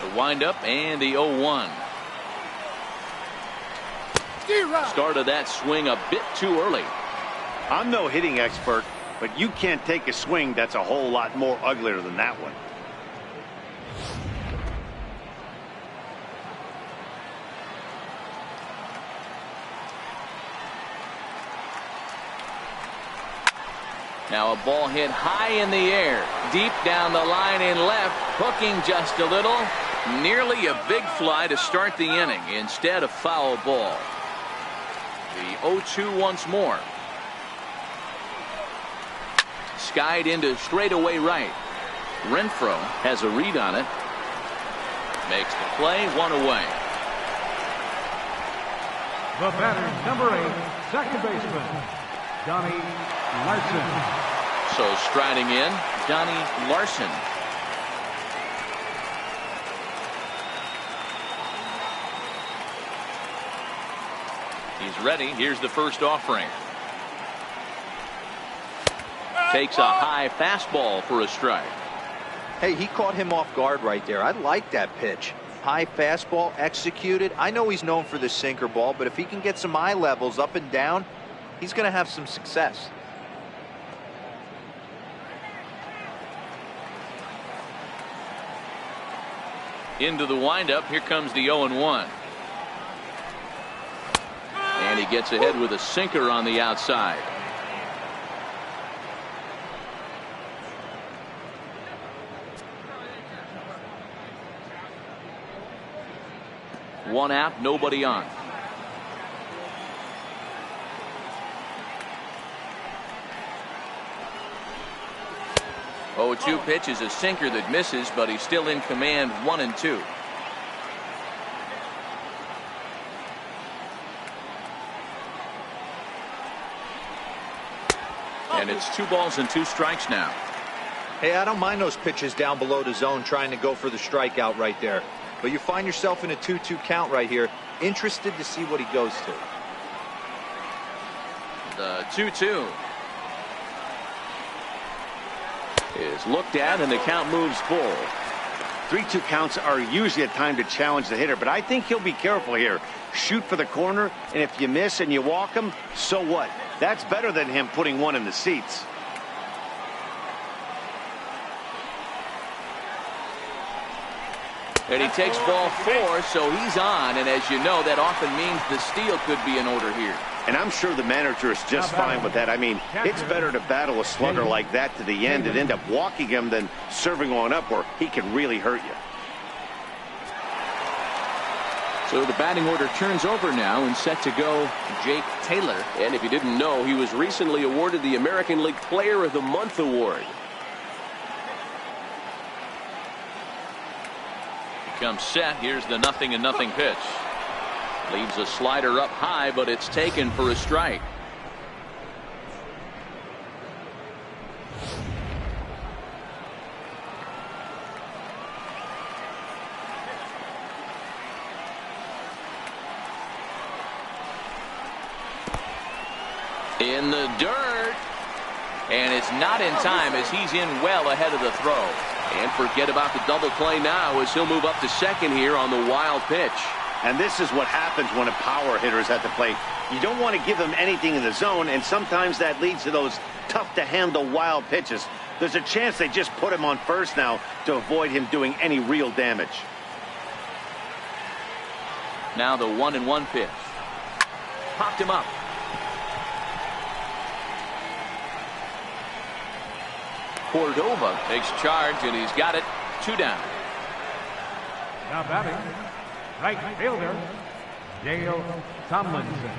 The windup and the 0-1. Started that swing a bit too early. I'm no hitting expert, but you can't take a swing that's a whole lot more uglier than that one. Now a ball hit high in the air, deep down the line in left, hooking just a little. Nearly a big fly to start the inning instead of foul ball. The 0-2 once more. Skied into straightaway right. Renfroe has a read on it. Makes the play, 1 away. The batter, number 8, second baseman, Johnny Larson. So striding in, Donnie Larson. He's ready. Here's the first offering. Takes a high fastball for a strike. Hey, he caught him off guard right there. I like that pitch. High fastball executed. I know he's known for the sinker ball, but if he can get some eye levels up and down, he's going to have some success. Into the windup. Here comes the 0-1. And he gets ahead with a sinker on the outside. One out, nobody on. Oh, 2 pitch is a sinker that misses, but he's still in command. 1-2. And it's 2 balls and 2 strikes now. Hey, I don't mind those pitches down below the zone trying to go for the strikeout right there. But you find yourself in a 2-2 count right here. Interested to see what he goes to. The 2-2 is looked at, and the count moves full. 3-2 counts are usually a time to challenge the hitter, but I think he'll be careful here. Shoot for the corner, and if you miss and you walk him, so what? That's better than him putting one in the seats. And he takes ball 4, so he's on. And as you know, that often means the steal could be in order here. And I'm sure the manager is just fine with that. I mean, it's better to battle a slugger like that to the end and end up walking him than serving on up where he can really hurt you. So the batting order turns over now, and set to go Jake Taylor. And if you didn't know, he was recently awarded the American League Player of the Month award. He comes set. Here's the 0-0 pitch. Leaves a slider up high, but it's taken for a strike. In the dirt, and it's not in time as he's in well ahead of the throw. And forget about the double play now as he'll move up to second here on the wild pitch. And this is what happens when a power hitter is at the plate. You don't want to give him anything in the zone, and sometimes that leads to those tough-to-handle wild pitches. There's a chance they just put him on first now to avoid him doing any real damage. Now the 1-1 pitch. Popped him up. Cordova takes charge, and he's got it. 2 down. Now batting, right fielder, Dale Tomlinson.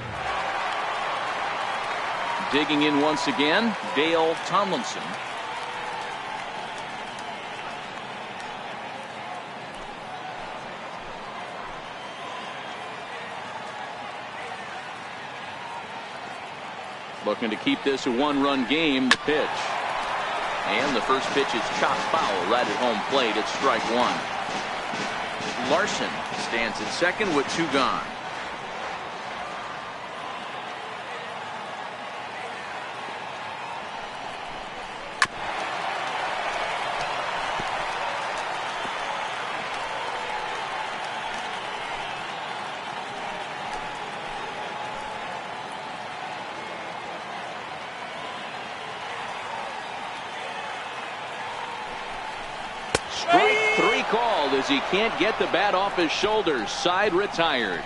Digging in once again, Dale Tomlinson. Looking to keep this a 1-run game. The pitch. And the first pitch is chopped foul right at home plate. It's strike 1. Larson stands at second with 2 gone. Strike 3 called as he can't get the bat off his shoulders. Side retired.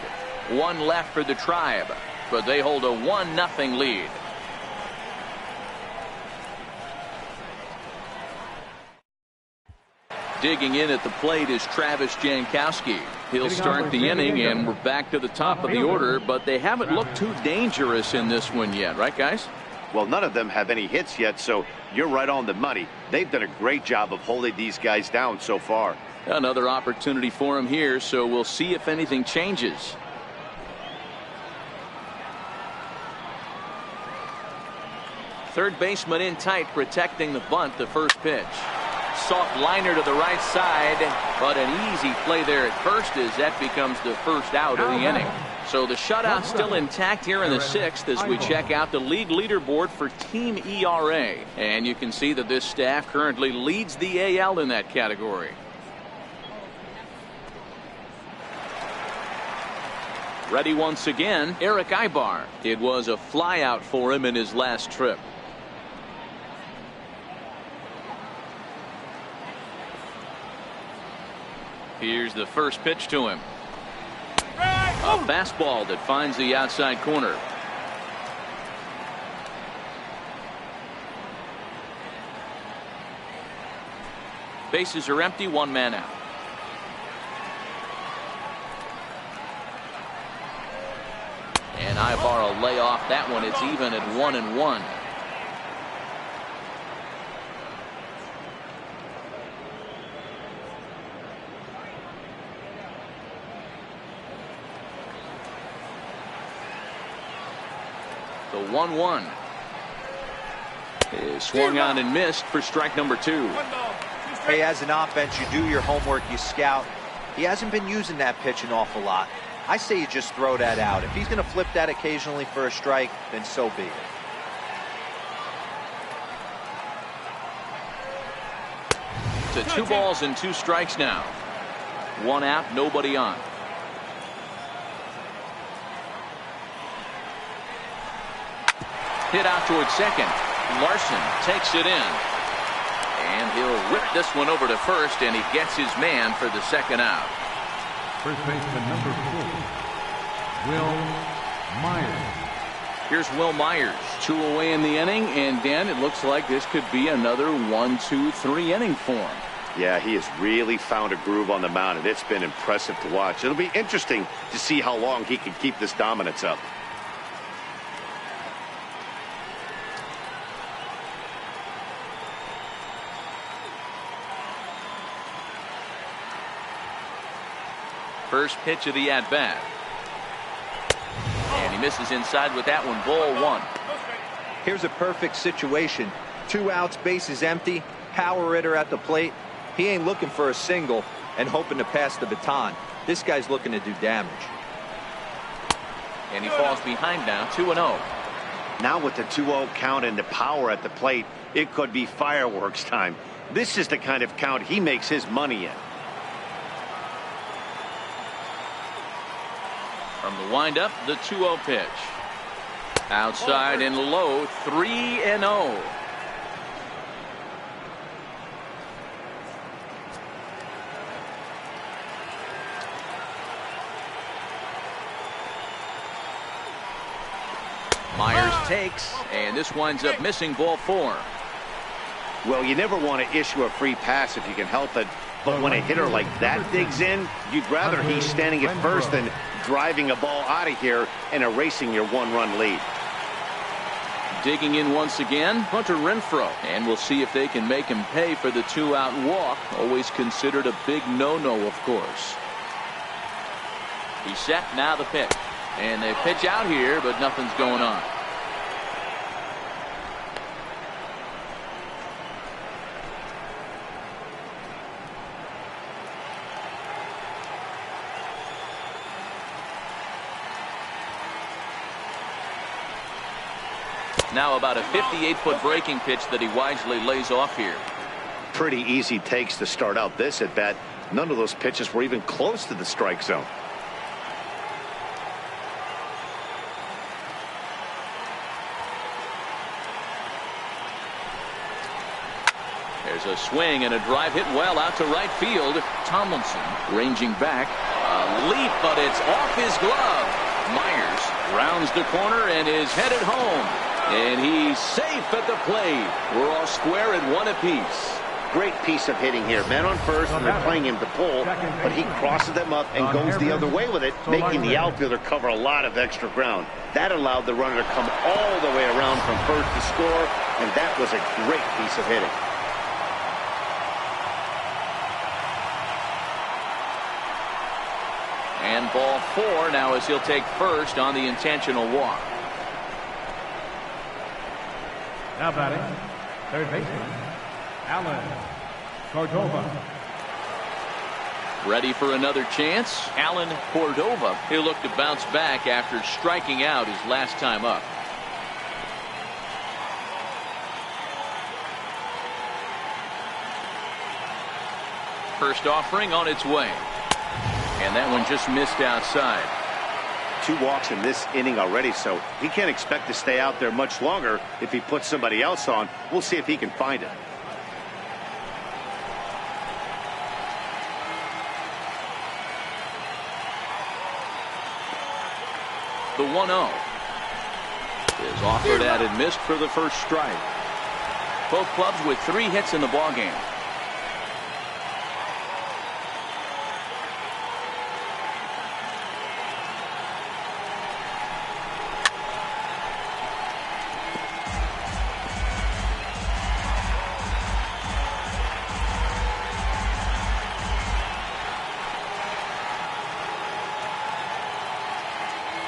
1 left for the Tribe, but they hold a 1-0 lead. Digging in at the plate is Travis Jankowski. He'll start the inning, and we're back to the top of the order, but they haven't looked too dangerous in this one yet, right, guys? Well, none of them have any hits yet, so you're right on the money. They've done a great job of holding these guys down so far. Another opportunity for him here, so we'll see if anything changes. Third baseman in tight, protecting the bunt. The first pitch. Soft liner to the right side, but an easy play there at first as that becomes the first out of the inning. So the shutout still intact here in the 6th as we check out the league leaderboard for team ERA. And you can see that this staff currently leads the AL in that category. Ready once again, Eric Ibar. It was a flyout for him in his last trip. Here's the first pitch to him. A fastball that finds the outside corner. Bases are empty, 1 man out. And Ibar will lay off that one. It's even at 1-1. The 1-1 is swung on and missed for strike number 2. Hey, as an offense, you do your homework, you scout. He hasn't been using that pitch an awful lot. I say you just throw that out. If he's going to flip that occasionally for a strike, then so be it. To 2 balls and 2 strikes now. 1 out, nobody on. Hit out towards second. Larson takes it in. And he'll whip this one over to first, and he gets his man for the second out. First baseman number 4, Will Myers. Here's Will Myers. 2 away in the inning, and Dan, it looks like this could be another 1-2-3 inning for him. Yeah, he has really found a groove on the mound, and it's been impressive to watch. It'll be interesting to see how long he can keep this dominance up. First pitch of the at-bat. And he misses inside with that one. Ball 1. Here's a perfect situation. 2 outs, bases empty, power hitter at the plate. He ain't looking for a single and hoping to pass the baton. This guy's looking to do damage. And he falls behind now, 2-0. Now with the 2-0 count and the power at the plate, it could be fireworks time. This is the kind of count he makes his money in. From the windup, the 2-0 pitch. Outside and low, 3-0. Myers takes, and this winds up missing. Ball 4. Well, you never want to issue a free pass if you can help it, but when a hitter like that digs in, you'd rather he's standing at first than driving a ball out of here and erasing your 1-run lead. Digging in once again, Hunter Renfroe, and we'll see if they can make him pay for the 2-out walk. Always considered a big no-no, of course. He's set, now the pitch. And they pitch out here, but nothing's going on. Now about a 58-foot breaking pitch that he wisely lays off here. Pretty easy takes to start out this at bat. None of those pitches were even close to the strike zone. There's a swing and a drive hit well out to right field. Tomlinson ranging back. A leap, but it's off his glove. Myers rounds the corner and is headed home. And he's safe at the plate. We're all square at 1 apiece. Great piece of hitting here. Man on first, and they're playing him to pull, but he crosses them up and goes the other way with it, making the outfielder cover a lot of extra ground. That allowed the runner to come all the way around from first to score, and that was a great piece of hitting. And ball 4 now as he'll take first on the intentional walk. Now batting, third baseman, Alan Cordova. Ready for another chance? Alan Cordova. He'll look to bounce back after striking out his last time up. First offering on its way. And that one just missed outside. 2 walks in this inning already, so he can't expect to stay out there much longer. If he puts somebody else on, we'll see if he can find it. The 1-0 is offered at and missed for the first strike. Both clubs with 3 hits in the ballgame.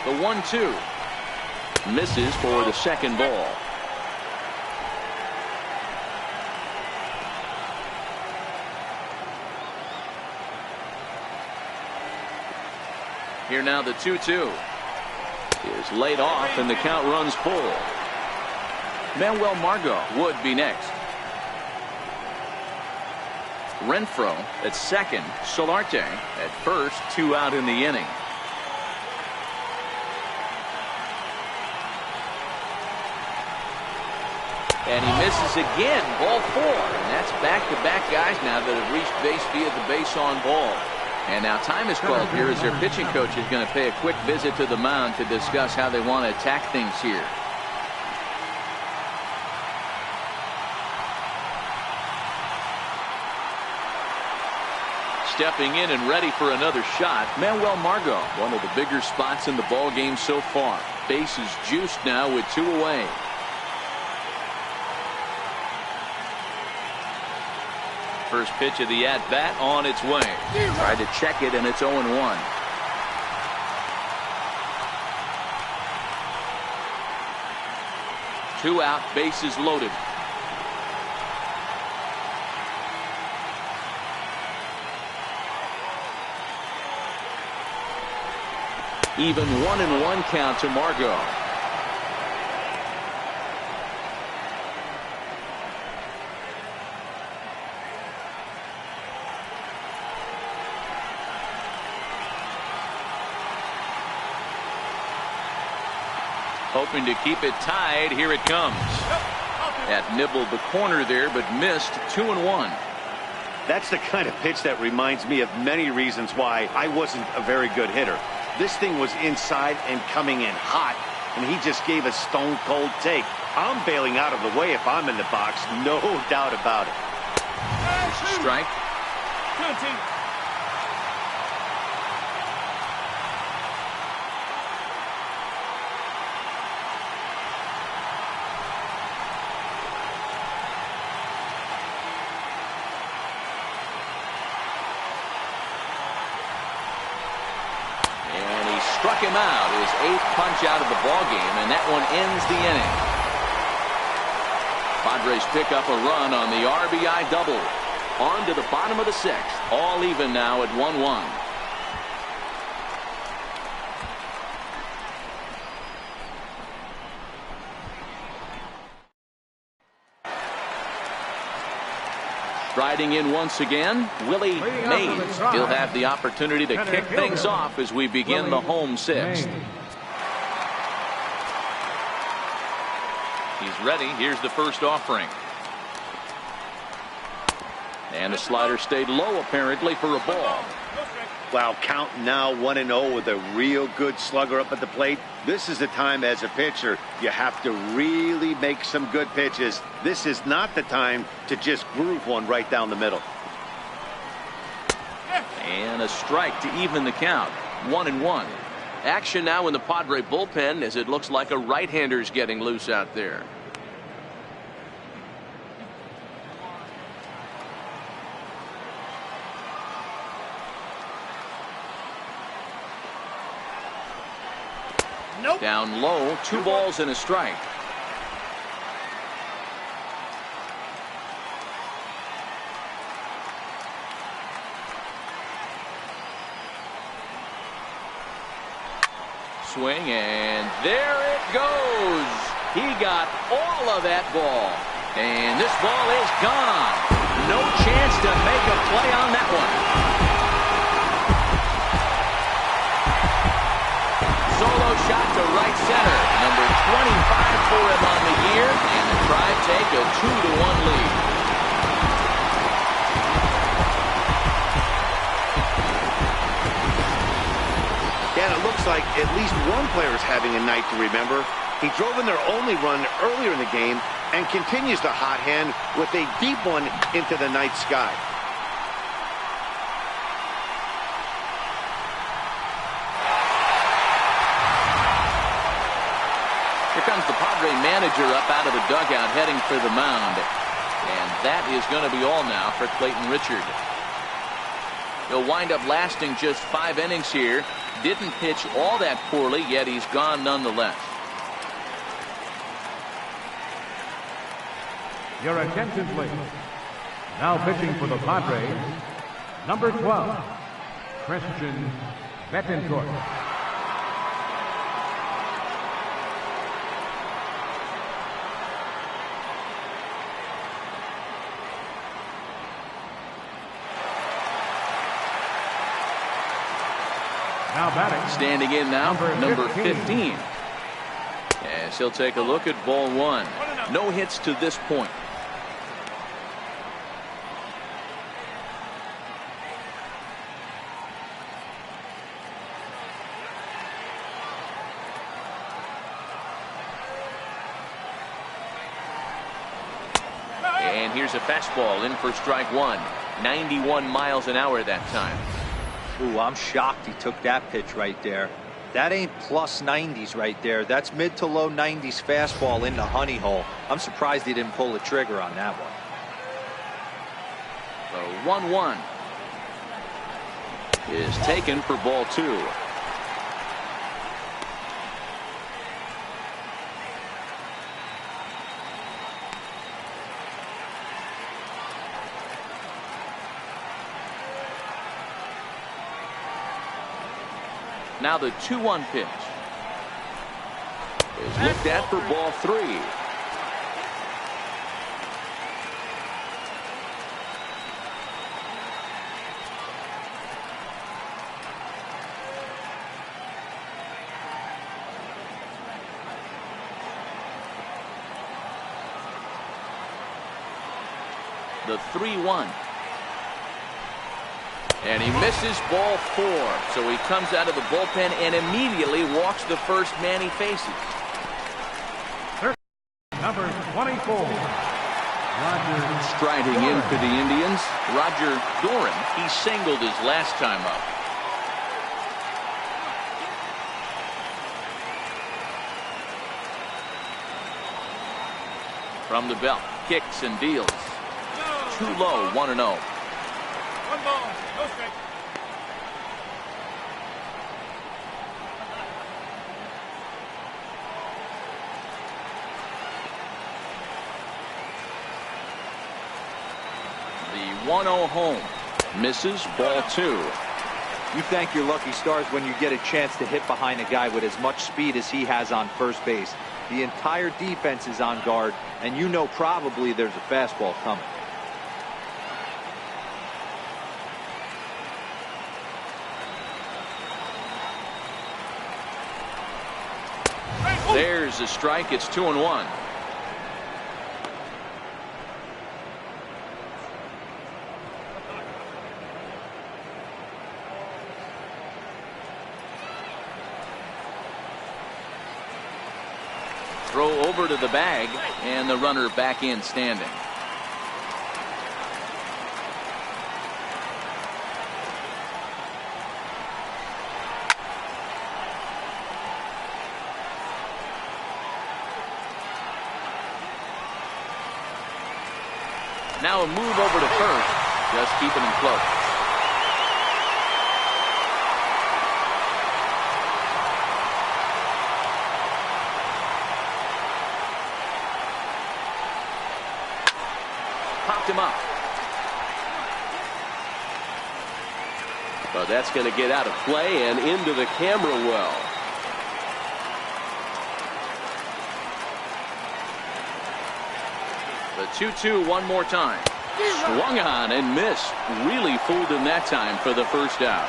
The 1-2 misses for the second ball. Here now the 2-2 is laid off and the count runs full. Manuel Margot would be next. Renfroe at second. Solarte at first. 2 out in the inning. And he misses again, ball 4. And that's back-to-back guys now that have reached base via the base on ball. And now time is called here as their pitching coach is going to pay a quick visit to the mound to discuss how they want to attack things here. Stepping in and ready for another shot, Manuel Margot, one of the bigger spots in the ball game so far. Base is juiced now with 2 away. First pitch of the at-bat on its way. Tried to check it, and it's 0-1. Two out, bases loaded. Even 1-1 count to Margot. Hoping to keep it tied. Here it comes. That nibbled the corner there, but missed. 2-1. That's the kind of pitch that reminds me of many reasons why I wasn't a very good hitter. This thing was inside and coming in hot, and he just gave a stone-cold take. I'm bailing out of the way if I'm in the box, no doubt about it. Strike. Struck him out, his 8th punch out of the ballgame, and that one ends the inning. Padres pick up a run on the RBI double. On to the bottom of the 6th. All even now at 1-1. Striding in once again, Willie Mays. He'll have the opportunity to kick things off as we begin the home 6th. He's ready. Here's the first offering. And the slider stayed low apparently for a ball. Wow, count now 1-0 with a real good slugger up at the plate. This is the time as a pitcher you have to really make some good pitches. This is not the time to just groove one right down the middle. And a strike to even the count. 1-1. Action now in the Padre bullpen as it looks like a right-hander's getting loose out there. Nope. Down low, 2 balls and a strike. Swing, and there it goes. He got all of that ball. And this ball is gone. No chance to make a play on that one. Solo shot to right center. Number 25 for him on the year. And the Tribe take a 2-1 lead. And it looks like at least one player is having a night to remember. He drove in their only run earlier in the game and continues the hot hand with a deep one into the night sky. Here comes the Padre manager up out of the dugout heading for the mound. And that is going to be all now for Clayton Richard. He'll wind up lasting just 5 innings here. Didn't pitch all that poorly, yet he's gone nonetheless. Your attention, please. Now pitching for the Padres, number 12, Christian Betancourt. Now batting. Standing in now, number 15. As he'll take a look at ball one. No hits to this point. And here's a fastball in for strike one. 91 miles an hour that time. Ooh, I'm shocked he took that pitch right there. That ain't plus 90s right there. That's mid to low 90s fastball in the honey hole. I'm surprised he didn't pull the trigger on that one. The 1-1 is taken for ball two. Now the 2-1 pitch is looked at for ball three. The 3-1. And he misses ball four. So he comes out of the bullpen and immediately walks the first man he faces. Number 24. Roger. Striding in for the Indians, Roger Doran. He singled his last time up. From the belt, kicks and deals. Too low, 1-0. One ball, no strike. The 1-0 home misses ball two. You thank your lucky stars when you get a chance to hit behind a guy with as much speed as he has on first base. The entire defense is on guard, and you know probably there's a fastball coming. There's a strike. It's 2-1. Throw over to the bag, and the runner back in standing. Now a move over to first, just keeping him close. Popped him up. But that's going to get out of play and into the camera well. The 2-2 one more time. Swung on and missed. Really fooled him that time for the first out.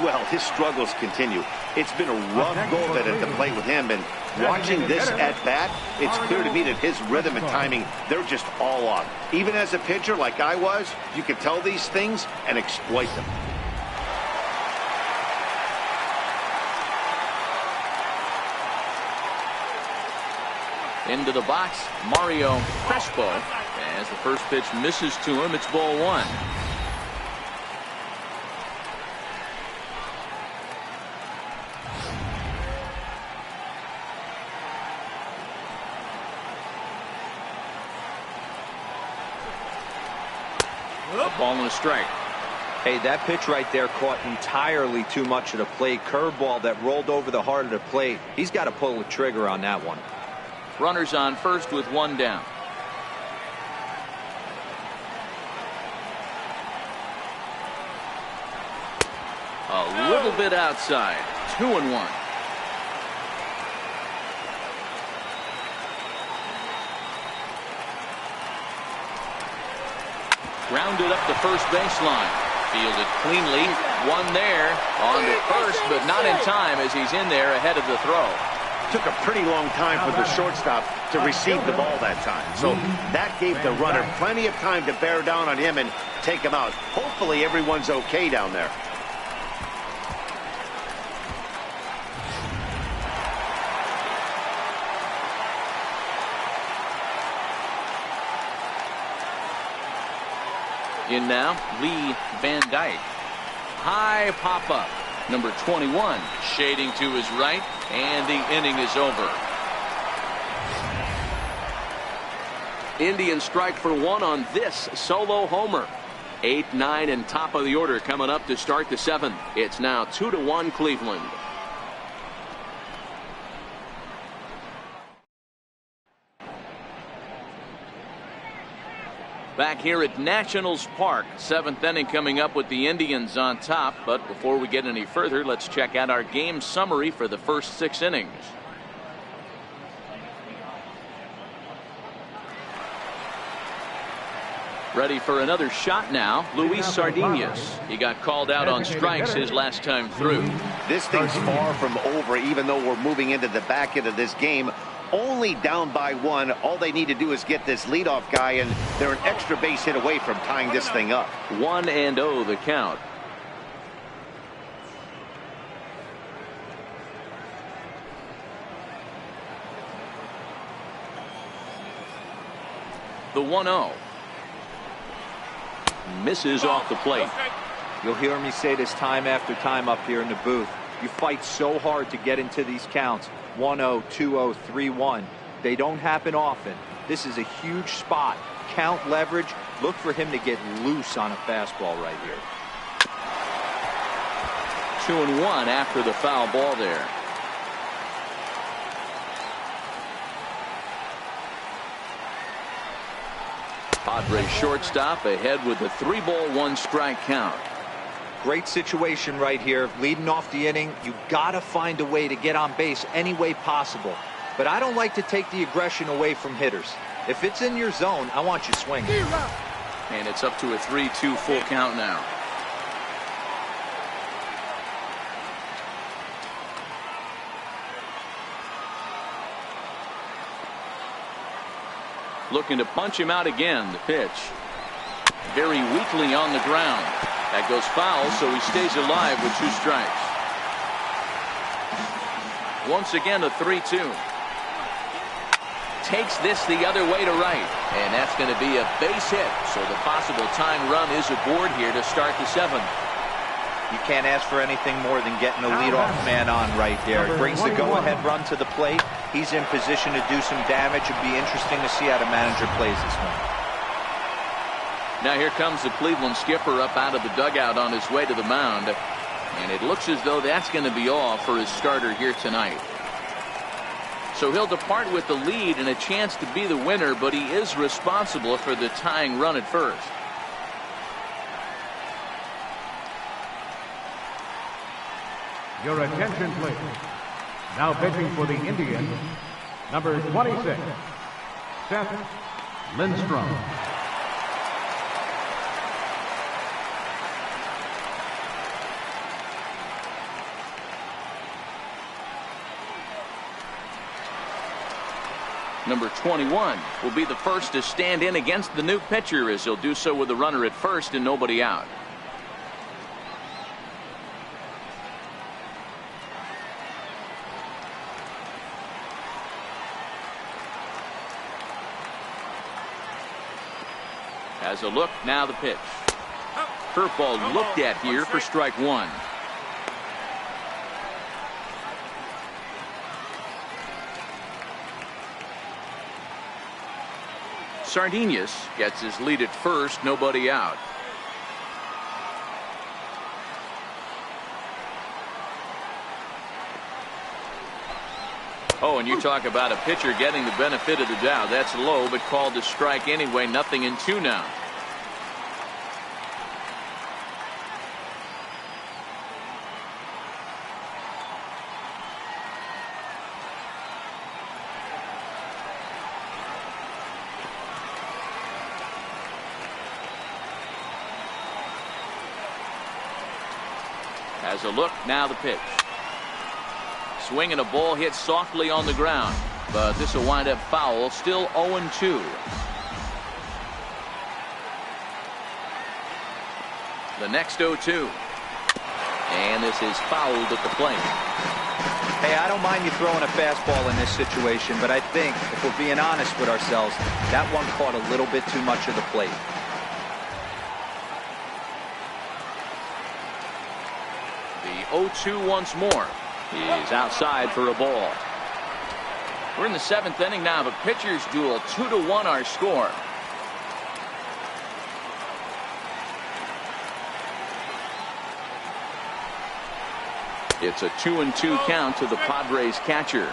Well, his struggles continue. It's been a rough go of it at the plate with him, and watching this at bat, it's clear to me that his rhythm and timing, they're just all off. Even as a pitcher like I was, you can tell these things and exploit them. Into the box, Mario Crespo. As the first pitch misses to him, it's ball one. A ball and a strike. Hey, that pitch right there caught entirely too much of the plate. Curveball that rolled over the heart of the plate. He's got to pull the trigger on that one. Runners on first with one down. A little bit outside. 2-1. Grounded up the first baseline. Fielded cleanly. One there. On to first, but not in time as he's in there ahead of the throw. took a pretty long time for the shortstop to receive the ball that time. So that gave the runner plenty of time to bear down on him and take him out. Hopefully everyone's okay down there. In now, Lee Van Dyke. High pop-up. Number 21 shading to his right, and the inning is over. Indians strike for one on this solo homer. 8, 9, and top of the order coming up to start the 7th. It's now 2-1 Cleveland. Back here at Nationals Park, 7th inning coming up with the Indians on top. But before we get any further, let's check out our game summary for the first 6 innings. Ready for another shot now, Luis Sardinas. He got called out on strikes his last time through. This thing's far from over, even though we're moving into the back end of this game. Only down by 1. All they need to do is get this leadoff guy, and they're an extra base hit away from tying this thing up. 1-0 the count. The 1-0. Misses off the plate. You'll hear me say this time after time up here in the booth. You fight so hard to get into these counts. 1-0, 2-0, 3-1. They don't happen often. This is a huge spot. Count leverage. Look for him to get loose on a fastball right here. 2-1 after the foul ball there. Padres shortstop ahead with a 3-ball 1-strike count. Great situation right here. Leading off the inning, you gotta find a way to get on base any way possible. But I don't like to take the aggression away from hitters. If it's in your zone, I want you swinging. And it's up to a 3-2 full count now. Looking to punch him out again. The pitch. Very weakly on the ground. That goes foul, so he stays alive with 2 strikes. Once again, a 3-2. Takes this the other way to right. And that's going to be a base hit. So the possible tying run is aboard here to start the 7th. You can't ask for anything more than getting the leadoff man on right there. Brings the go-ahead run to the plate. He's in position to do some damage. It'd be interesting to see how the manager plays this one. Now here comes the Cleveland skipper up out of the dugout on his way to the mound. And it looks as though that's going to be all for his starter here tonight. So he'll depart with the lead and a chance to be the winner, but he is responsible for the tying run at first. Your attention, please. Now pitching for the Indians, number 26, Seth Lindstrom. Number 21 will be the first to stand in against the new pitcher, as he'll do so with a runner at first and nobody out. Has a look, now the pitch. Curveball looked at here for strike 1. Sardinas gets his lead at first, nobody out. Oh, and you talk about a pitcher getting the benefit of the doubt. That's low, but called a strike anyway. 0-2 now. Has a look, now the pitch. swing and a ball hit softly on the ground, but this will wind up foul. Still 0-2. The next 0-2. And this is fouled at the plate. Hey, I don't mind you throwing a fastball in this situation, but I think if we're being honest with ourselves, that one caught a little bit too much of the plate. The 0-2 once more. He's outside for a ball. We're in the 7th inning now of a pitcher's duel. 2-1 our score. It's a 2-2 count to the Padres catcher.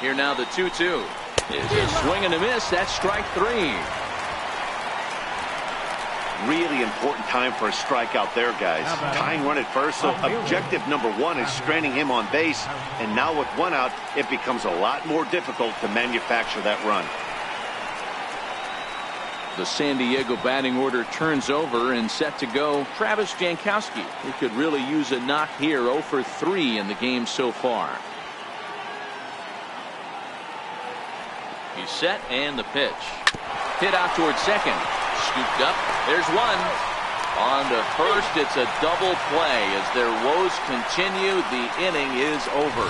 Here now the 2-2. Is a swing and a miss. That's strike 3. Really important time for a strikeout there, guys. Tying run at first, so objective number 1 is stranding him on base. And now with 1 out, it becomes a lot more difficult to manufacture that run. The San Diego batting order turns over and set to go. Travis Jankowski. He could really use a knock here. 0 for 3 in the game so far. He's set and the pitch. Hit out towards second. Scooped up. There's one. On to first. It's a double play as their woes continue. The inning is over.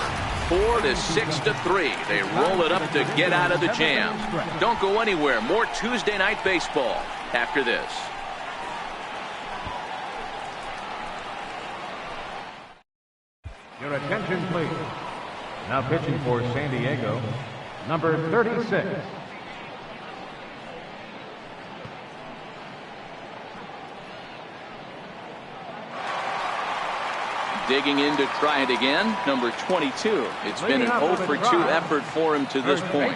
4-6-3. They roll it up to get out of the jam. Don't go anywhere. More Tuesday night baseball after this. Your attention, please. Now pitching for San Diego, number 36. Digging in to try it again, number 22. It's been an 0 for 2 effort for him to this point.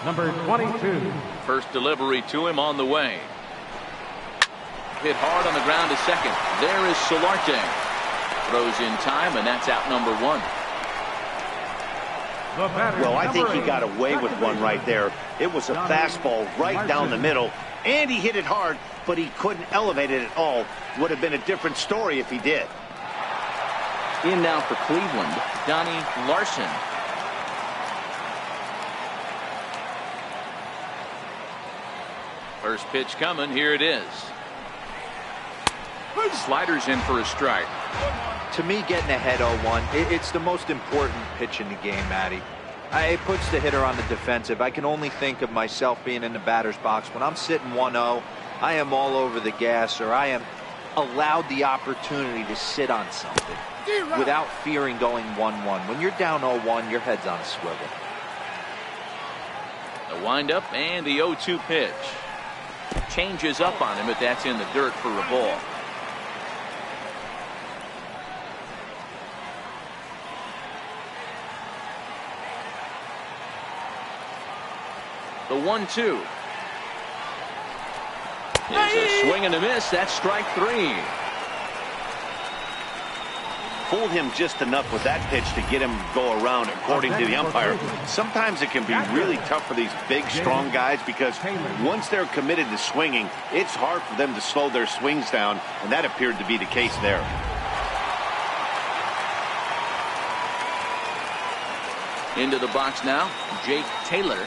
Number 22. First delivery to him on the way. Hit hard on the ground to second. There is Solarte. Throws in time, and that's out number 1. Well, I think he got away with one right there. It was a fastball right down the middle, and he hit it hard, but he couldn't elevate it at all. Would have been a different story if he did. In now for Cleveland, Donnie Larson. First pitch coming. Here it is. Sliders in for a strike. To me, getting ahead 0-1, it's the most important pitch in the game, Matty. It puts the hitter on the defensive. I can only think of myself being in the batter's box. When I'm sitting 1-0, I am all over the gas, or I am allowed the opportunity to sit on something without fearing going 1-1. When you're down 0-1, your head's on a swivel. The windup and the 0-2 pitch. Changes up on him, but that's in the dirt for a ball. The 1-2. Is a swing and a miss. That's strike 3. Fooled him just enough with that pitch to get him to go around, according to the umpire. Sometimes it can be really tough for these big, strong guys because once they're committed to swinging, it's hard for them to slow their swings down, and that appeared to be the case there. Into the box now, Jake Taylor.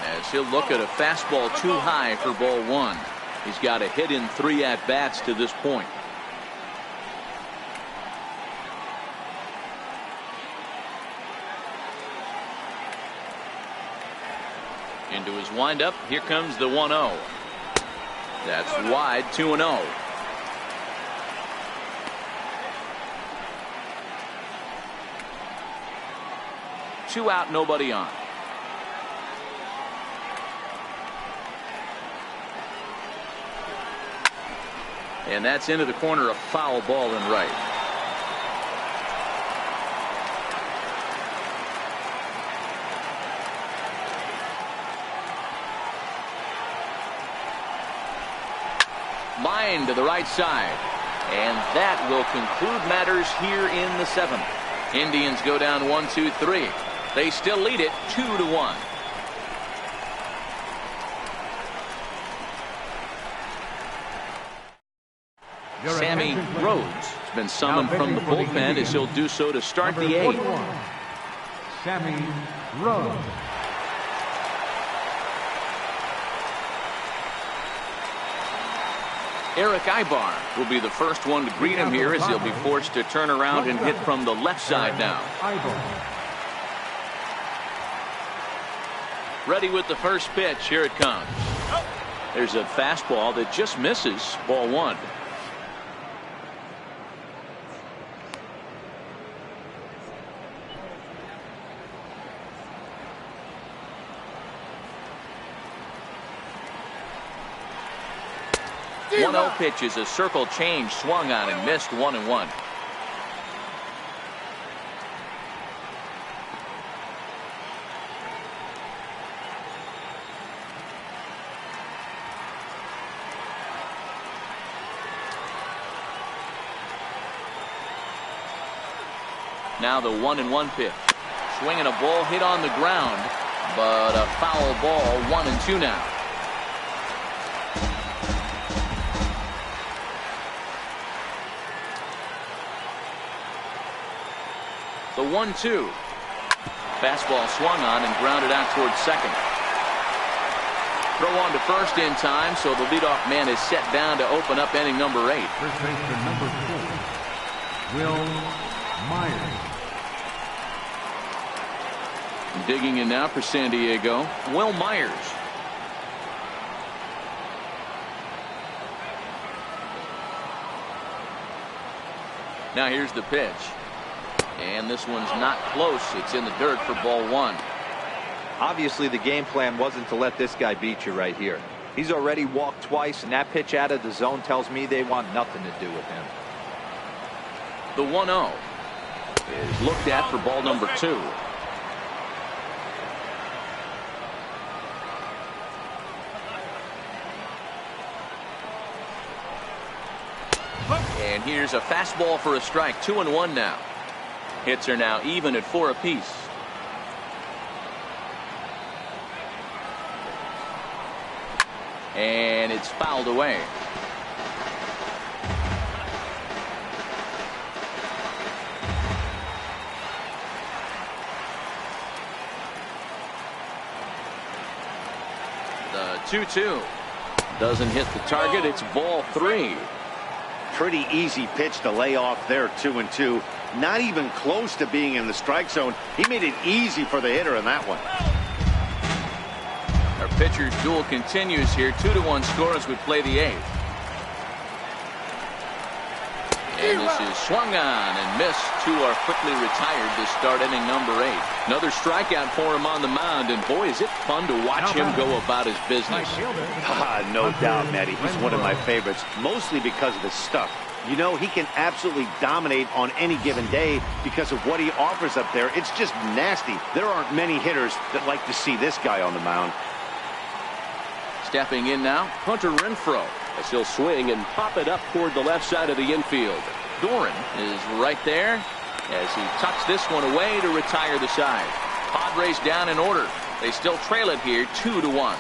As he'll look at a fastball too high for ball 1. He's got a hit in 3 at-bats to this point. Into his windup. Here comes the 1-0. That's wide. 2-0. Two out, nobody on. And that's into the corner, a foul ball and right. Line to the right side. And that will conclude matters here in the 7th. Indians go down 1-2-3. They still lead it 2-1. Sammy Rhodes has been summoned from the bullpen as he'll do so to start the eighth. Sammy Rhodes. Eric Ibar will be the first one to greet him here as he'll be forced to turn around and hit from the left side now. Ready with the first pitch. Here it comes. There's a fastball that just misses. Ball one. One 0 pitch is a circle change, swung on and missed. 1-1. Now the 1-1 pitch. Swinging a ball hit on the ground, but a foul ball. 1-2 now. The 1-2. Fastball swung on and grounded out towards second. Throw on to first in time, so the leadoff man is set down to open up inning number 8. First baseman number 4, Will Myers. Digging in now for San Diego, Will Myers. Now here's the pitch. And this one's not close. It's in the dirt for ball one. Obviously, the game plan wasn't to let this guy beat you right here. He's already walked twice, and that pitch out of the zone tells me they want nothing to do with him. The 1-0 is looked at for ball number 2. And here's a fastball for a strike. 2-1 now. Hits are now even at 4 apiece. And it's fouled away. The 2-2 doesn't hit the target. It's ball 3. Pretty easy pitch to lay off there. 2-2. Not even close to being in the strike zone. He made it easy for the hitter in that one. Our pitcher's duel continues here. 2-1 score as we play the 8th. And this is swung on and missed. 2 are quickly retired to start inning number 8. Another strikeout for him on the mound, and boy, is it fun to watch him go about his business. No doubt, Matty. He's one of my favorites, mostly because of his stuff. You know, he can absolutely dominate on any given day because of what he offers up there. It's just nasty. There aren't many hitters that like to see this guy on the mound. Stepping in now, Hunter Renfroe, as he'll swing and pop it up toward the left side of the infield. Doran is right there as he tucks this one away to retire the side. Padres down in order. They still trail it here 2-1.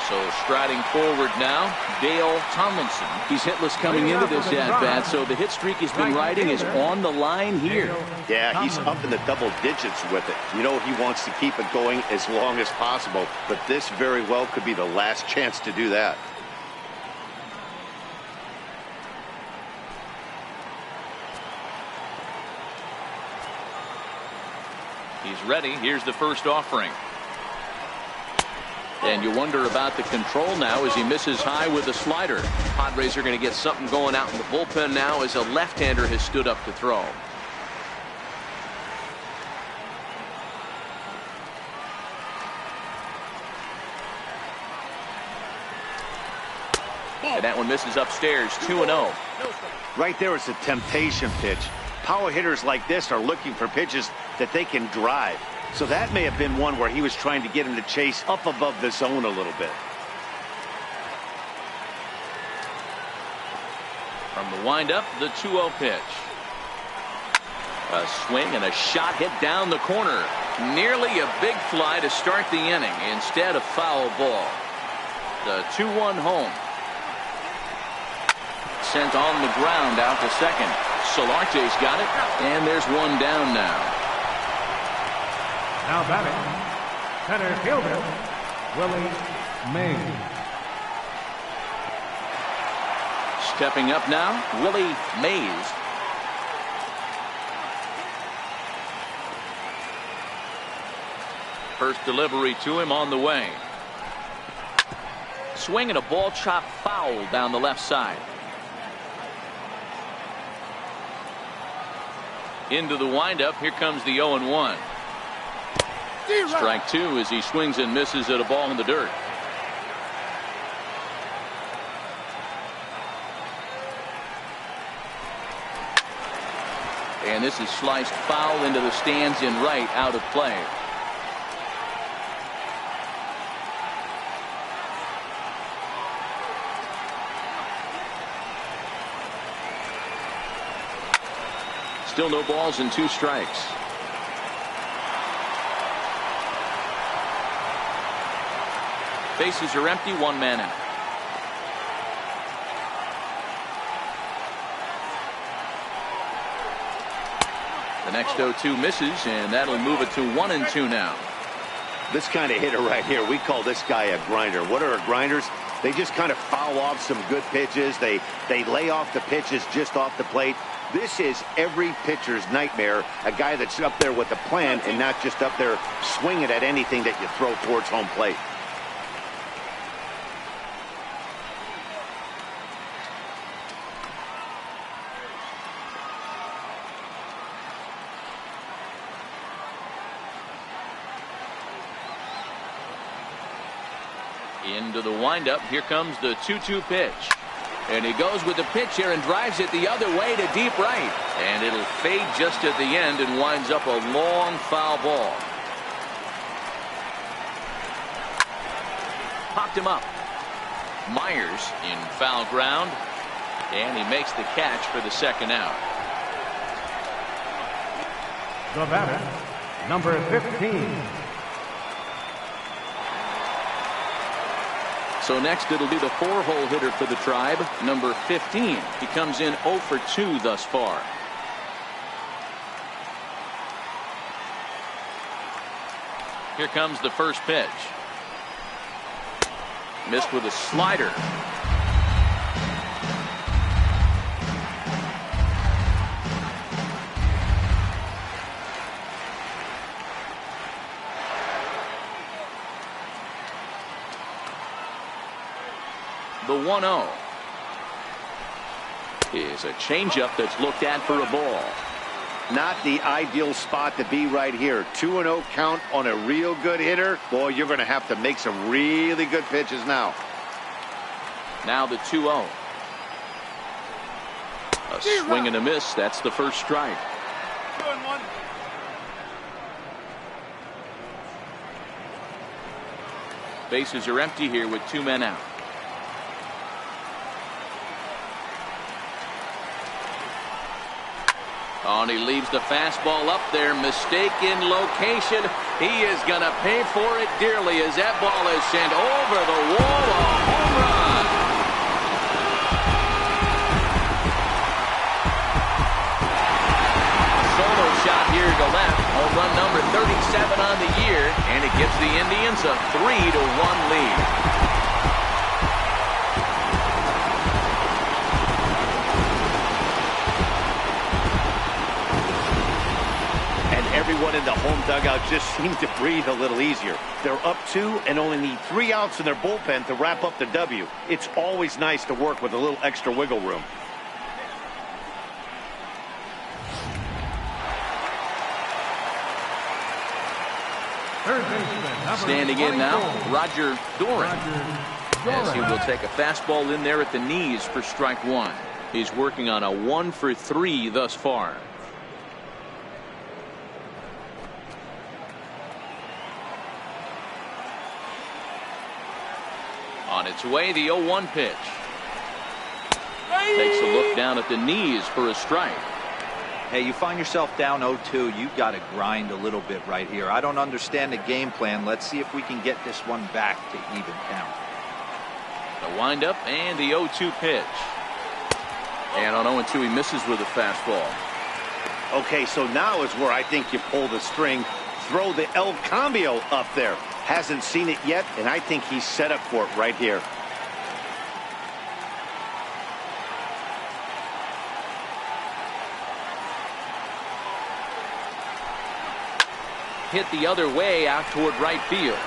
So striding forward now, Dale Tomlinson. He's hitless coming into this at-bat, so the hit streak he's been riding is on the line here. Yeah, he's up in the double digits with it. You know, he wants to keep it going as long as possible, but this very well could be the last chance to do that. He's ready. Here's the first offering. And you wonder about the control now as he misses high with a slider. Padres are going to get something going out in the bullpen now as a left-hander has stood up to throw. And that one misses upstairs. 2-0. Right there is a temptation pitch. Power hitters like this are looking for pitches that they can drive. So that may have been one where he was trying to get him to chase up above the zone a little bit. From the windup, the 2-0 pitch. A swing and a shot hit down the corner. Nearly a big fly to start the inning. Instead, a foul ball. The 2-1 home. Sent on the ground out to second. Solarte's got it, and there's one down now. Now batting, center fielder, Willie Mays. Stepping up now, Willie Mays. First delivery to him on the way. Swing and a ball chopped foul down the left side. Into the windup. Here comes the 0-1. Strike two as he swings and misses at a ball in the dirt. And this is sliced foul into the stands in right, out of play. Still no balls and 2 strikes. Bases are empty, 1 man out. The next 0-2 misses, and that'll move it to 1-2 now. This kind of hitter right here, we call this guy a grinder. What are grinders? They just kind of foul off some good pitches. They lay off the pitches just off the plate. This is every pitcher's nightmare, a guy that's up there with a plan and not just up there swinging at anything that you throw towards home plate. Into the windup. Here comes the 2-2 pitch. And he goes with the pitch here and drives it the other way to deep right. And it'll fade just at the end and winds up a long foul ball. Popped him up. Myers in foul ground. And he makes the catch for the second out. The batter, number 15. So next it'll be the 4-hole hitter for the Tribe, number 15. He comes in 0 for 2 thus far. Here comes the first pitch. Missed with a slider. The 1-0 is a changeup that's looked at for a ball. Not the ideal spot to be right here. 2-0 count on a real good hitter. Boy, you're going to have to make some really good pitches now. Now the 2-0. A swing and a miss. That's the first strike. 2-1. Bases are empty here with 2 men out. Oh, and he leaves the fastball up there. Mistaken location. He is going to pay for it dearly as that ball is sent over the wall. A home run. Solo shot here to left. Home run number 37 on the year. And it gives the Indians a 3-1 lead. Everyone in the home dugout just seemed to breathe a little easier. They're up 2 and only need 3 outs in their bullpen to wrap up the W. It's always nice to work with a little extra wiggle room. Standing in now, Roger Doran. As he will take a fastball in there at the knees for strike 1. He's working on a 1 for 3 thus far. On its way, the 0-1 pitch. Takes a look down at the knees for a strike. Hey, you find yourself down 0-2, you've got to grind a little bit right here. I don't understand the game plan. Let's see if we can get this one back to even count. The windup and the 0-2 pitch. And on 0-2, he misses with a fastball. Okay, so now is where I think you pull the string. Throw the El Cambio up there. Hasn't seen it yet, and I think he's set up for it right here. Hit the other way out toward right field.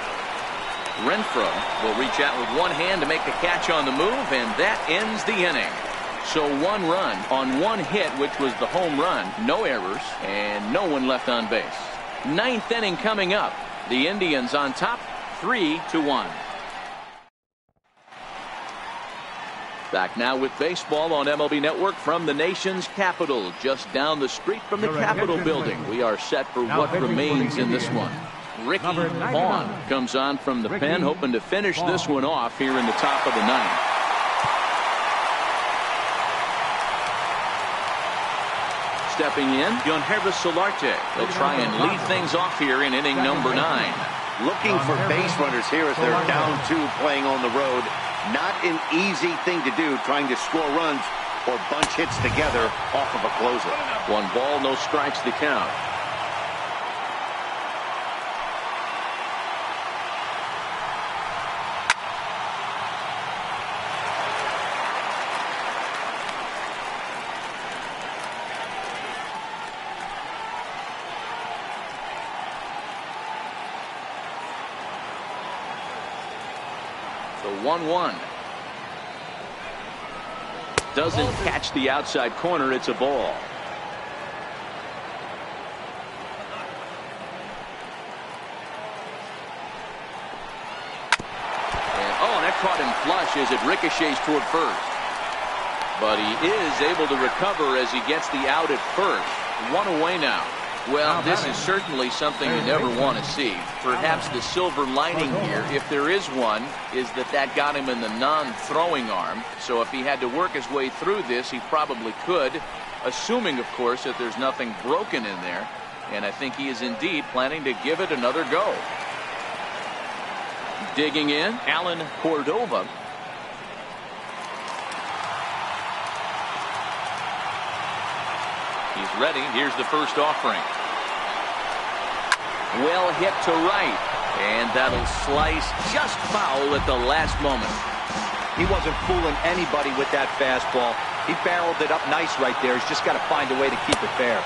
Renfroe will reach out with one hand to make the catch on the move, and that ends the inning. So 1 run on 1 hit, which was the home run. No errors and no one left on base. 9th inning coming up. The Indians on top 3-1. Back now with baseball on MLB Network from the nation's capital, just down the street from the Capitol building. We are set for what remains in this one. Ricky Vaughn comes on from the pen, hoping to finish this one off here in the top of the 9th. Stepping in, Yonhervis Solarte. They'll try and lead things off here in inning number 9. Looking for base runners here as they're down 2 playing on the road. Not an easy thing to do, trying to score runs or bunch hits together off of a closer. 1 ball, no strikes the count. So 1-1. Doesn't catch the outside corner. It's a ball. And that caught him flush as it ricochets toward first. But he is able to recover as he gets the out at first. 1 away now. Well, this is certainly something you never want to see. Perhaps the silver lining here, if there is one, is that got him in the non-throwing arm. So if he had to work his way through this, he probably could, assuming, of course, that there's nothing broken in there. And I think he is indeed planning to give it another go. Digging in, Alan Cordova. He's ready. Here's the first offering. Well hit to right. And that'll slice just foul at the last moment. He wasn't fooling anybody with that fastball. He barreled it up nice right there. He's just got to find a way to keep it fair.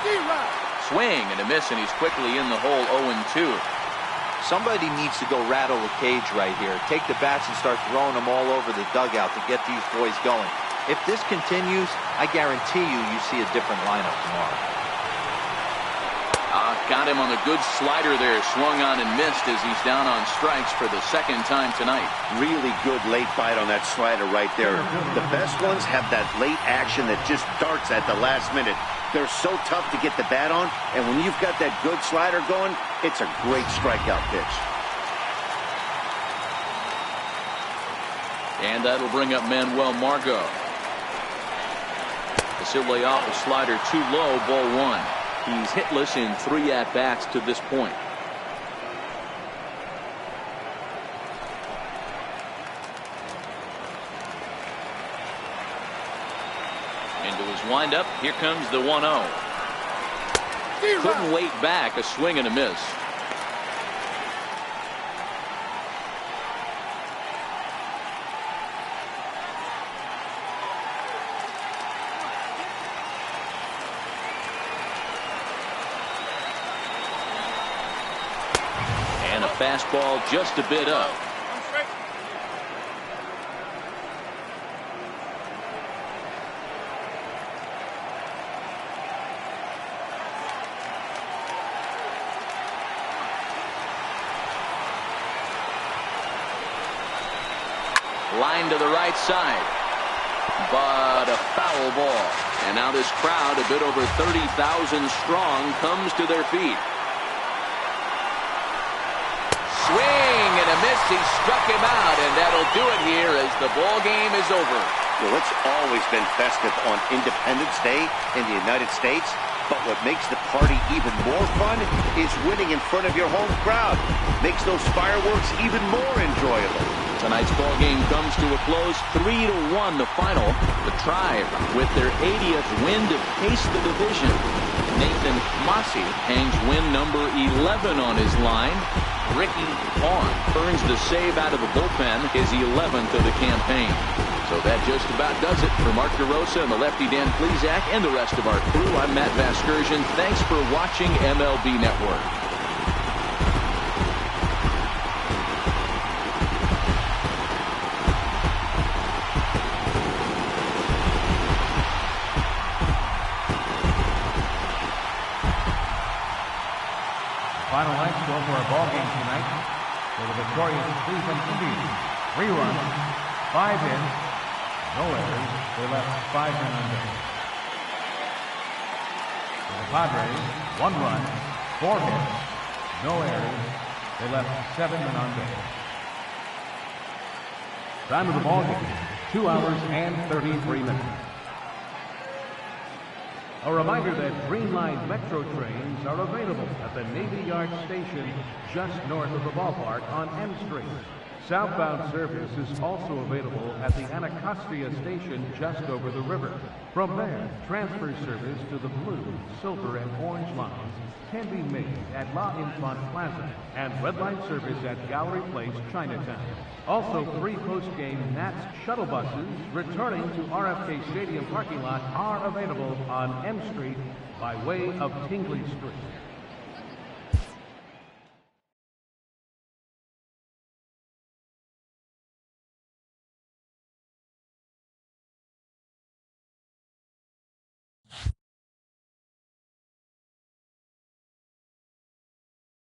Swing and a miss, and he's quickly in the hole 0-2. Somebody needs to go rattle the cage right here. Take the bats and start throwing them all over the dugout to get these boys going. If this continues, I guarantee you see a different lineup tomorrow. Got him on a good slider there. Swung on and missed as he's down on strikes for the 2nd time tonight. Really good late bite on that slider right there. The best ones have that late action that just darts at the last minute. They're so tough to get the bat on, and when you've got that good slider going, it's a great strikeout pitch. And that'll bring up Manuel Margot. He'll off a slider too low, ball 1. He's hitless in 3 at-bats to this point. Into his windup, here comes the 1-0. Couldn't wait back, a swing and a miss. Fastball just a bit up. Line to the right side, but a foul ball. And now this crowd, a bit over 30,000 strong, comes to their feet. Swing and a miss. He struck him out, and that'll do it here as the ball game is over. Well, it's always been festive on Independence Day in the United States. But what makes the party even more fun is winning in front of your home crowd. Makes those fireworks even more enjoyable. Tonight's ball game comes to a close, 3-1 the final. The Tribe with their 80th win to pace the division. Nathan Mossy hangs win number 11 on his line. Ricky Vaughn earns the save out of the bullpen, his 11th of the campaign. So that just about does it for Mark DeRosa and the lefty Dan Plesac and the rest of our crew. I'm Matt Vasgersian. Thanks for watching MLB Network. Final light score for our ball game tonight. For the victorious Cleveland Indians, 3 runs, 5 hits, no errors. They left 5 men on base. For the Padres, 1 run, 4 hits, no errors. They left 7 men on base. Time of the ball game, 2 hours and 33 minutes. A reminder that Green Line Metro trains are available at the Navy Yard station just north of the ballpark on M Street. Southbound service is also available at the Anacostia station just over the river. From there, transfer service to the blue, silver, and orange lines can be made at La Infant Plaza and red line service at Gallery Place, Chinatown. Also, 3 post-game Nats shuttle buses returning to RFK Stadium parking lot are available on M Street by way of Tingley Street.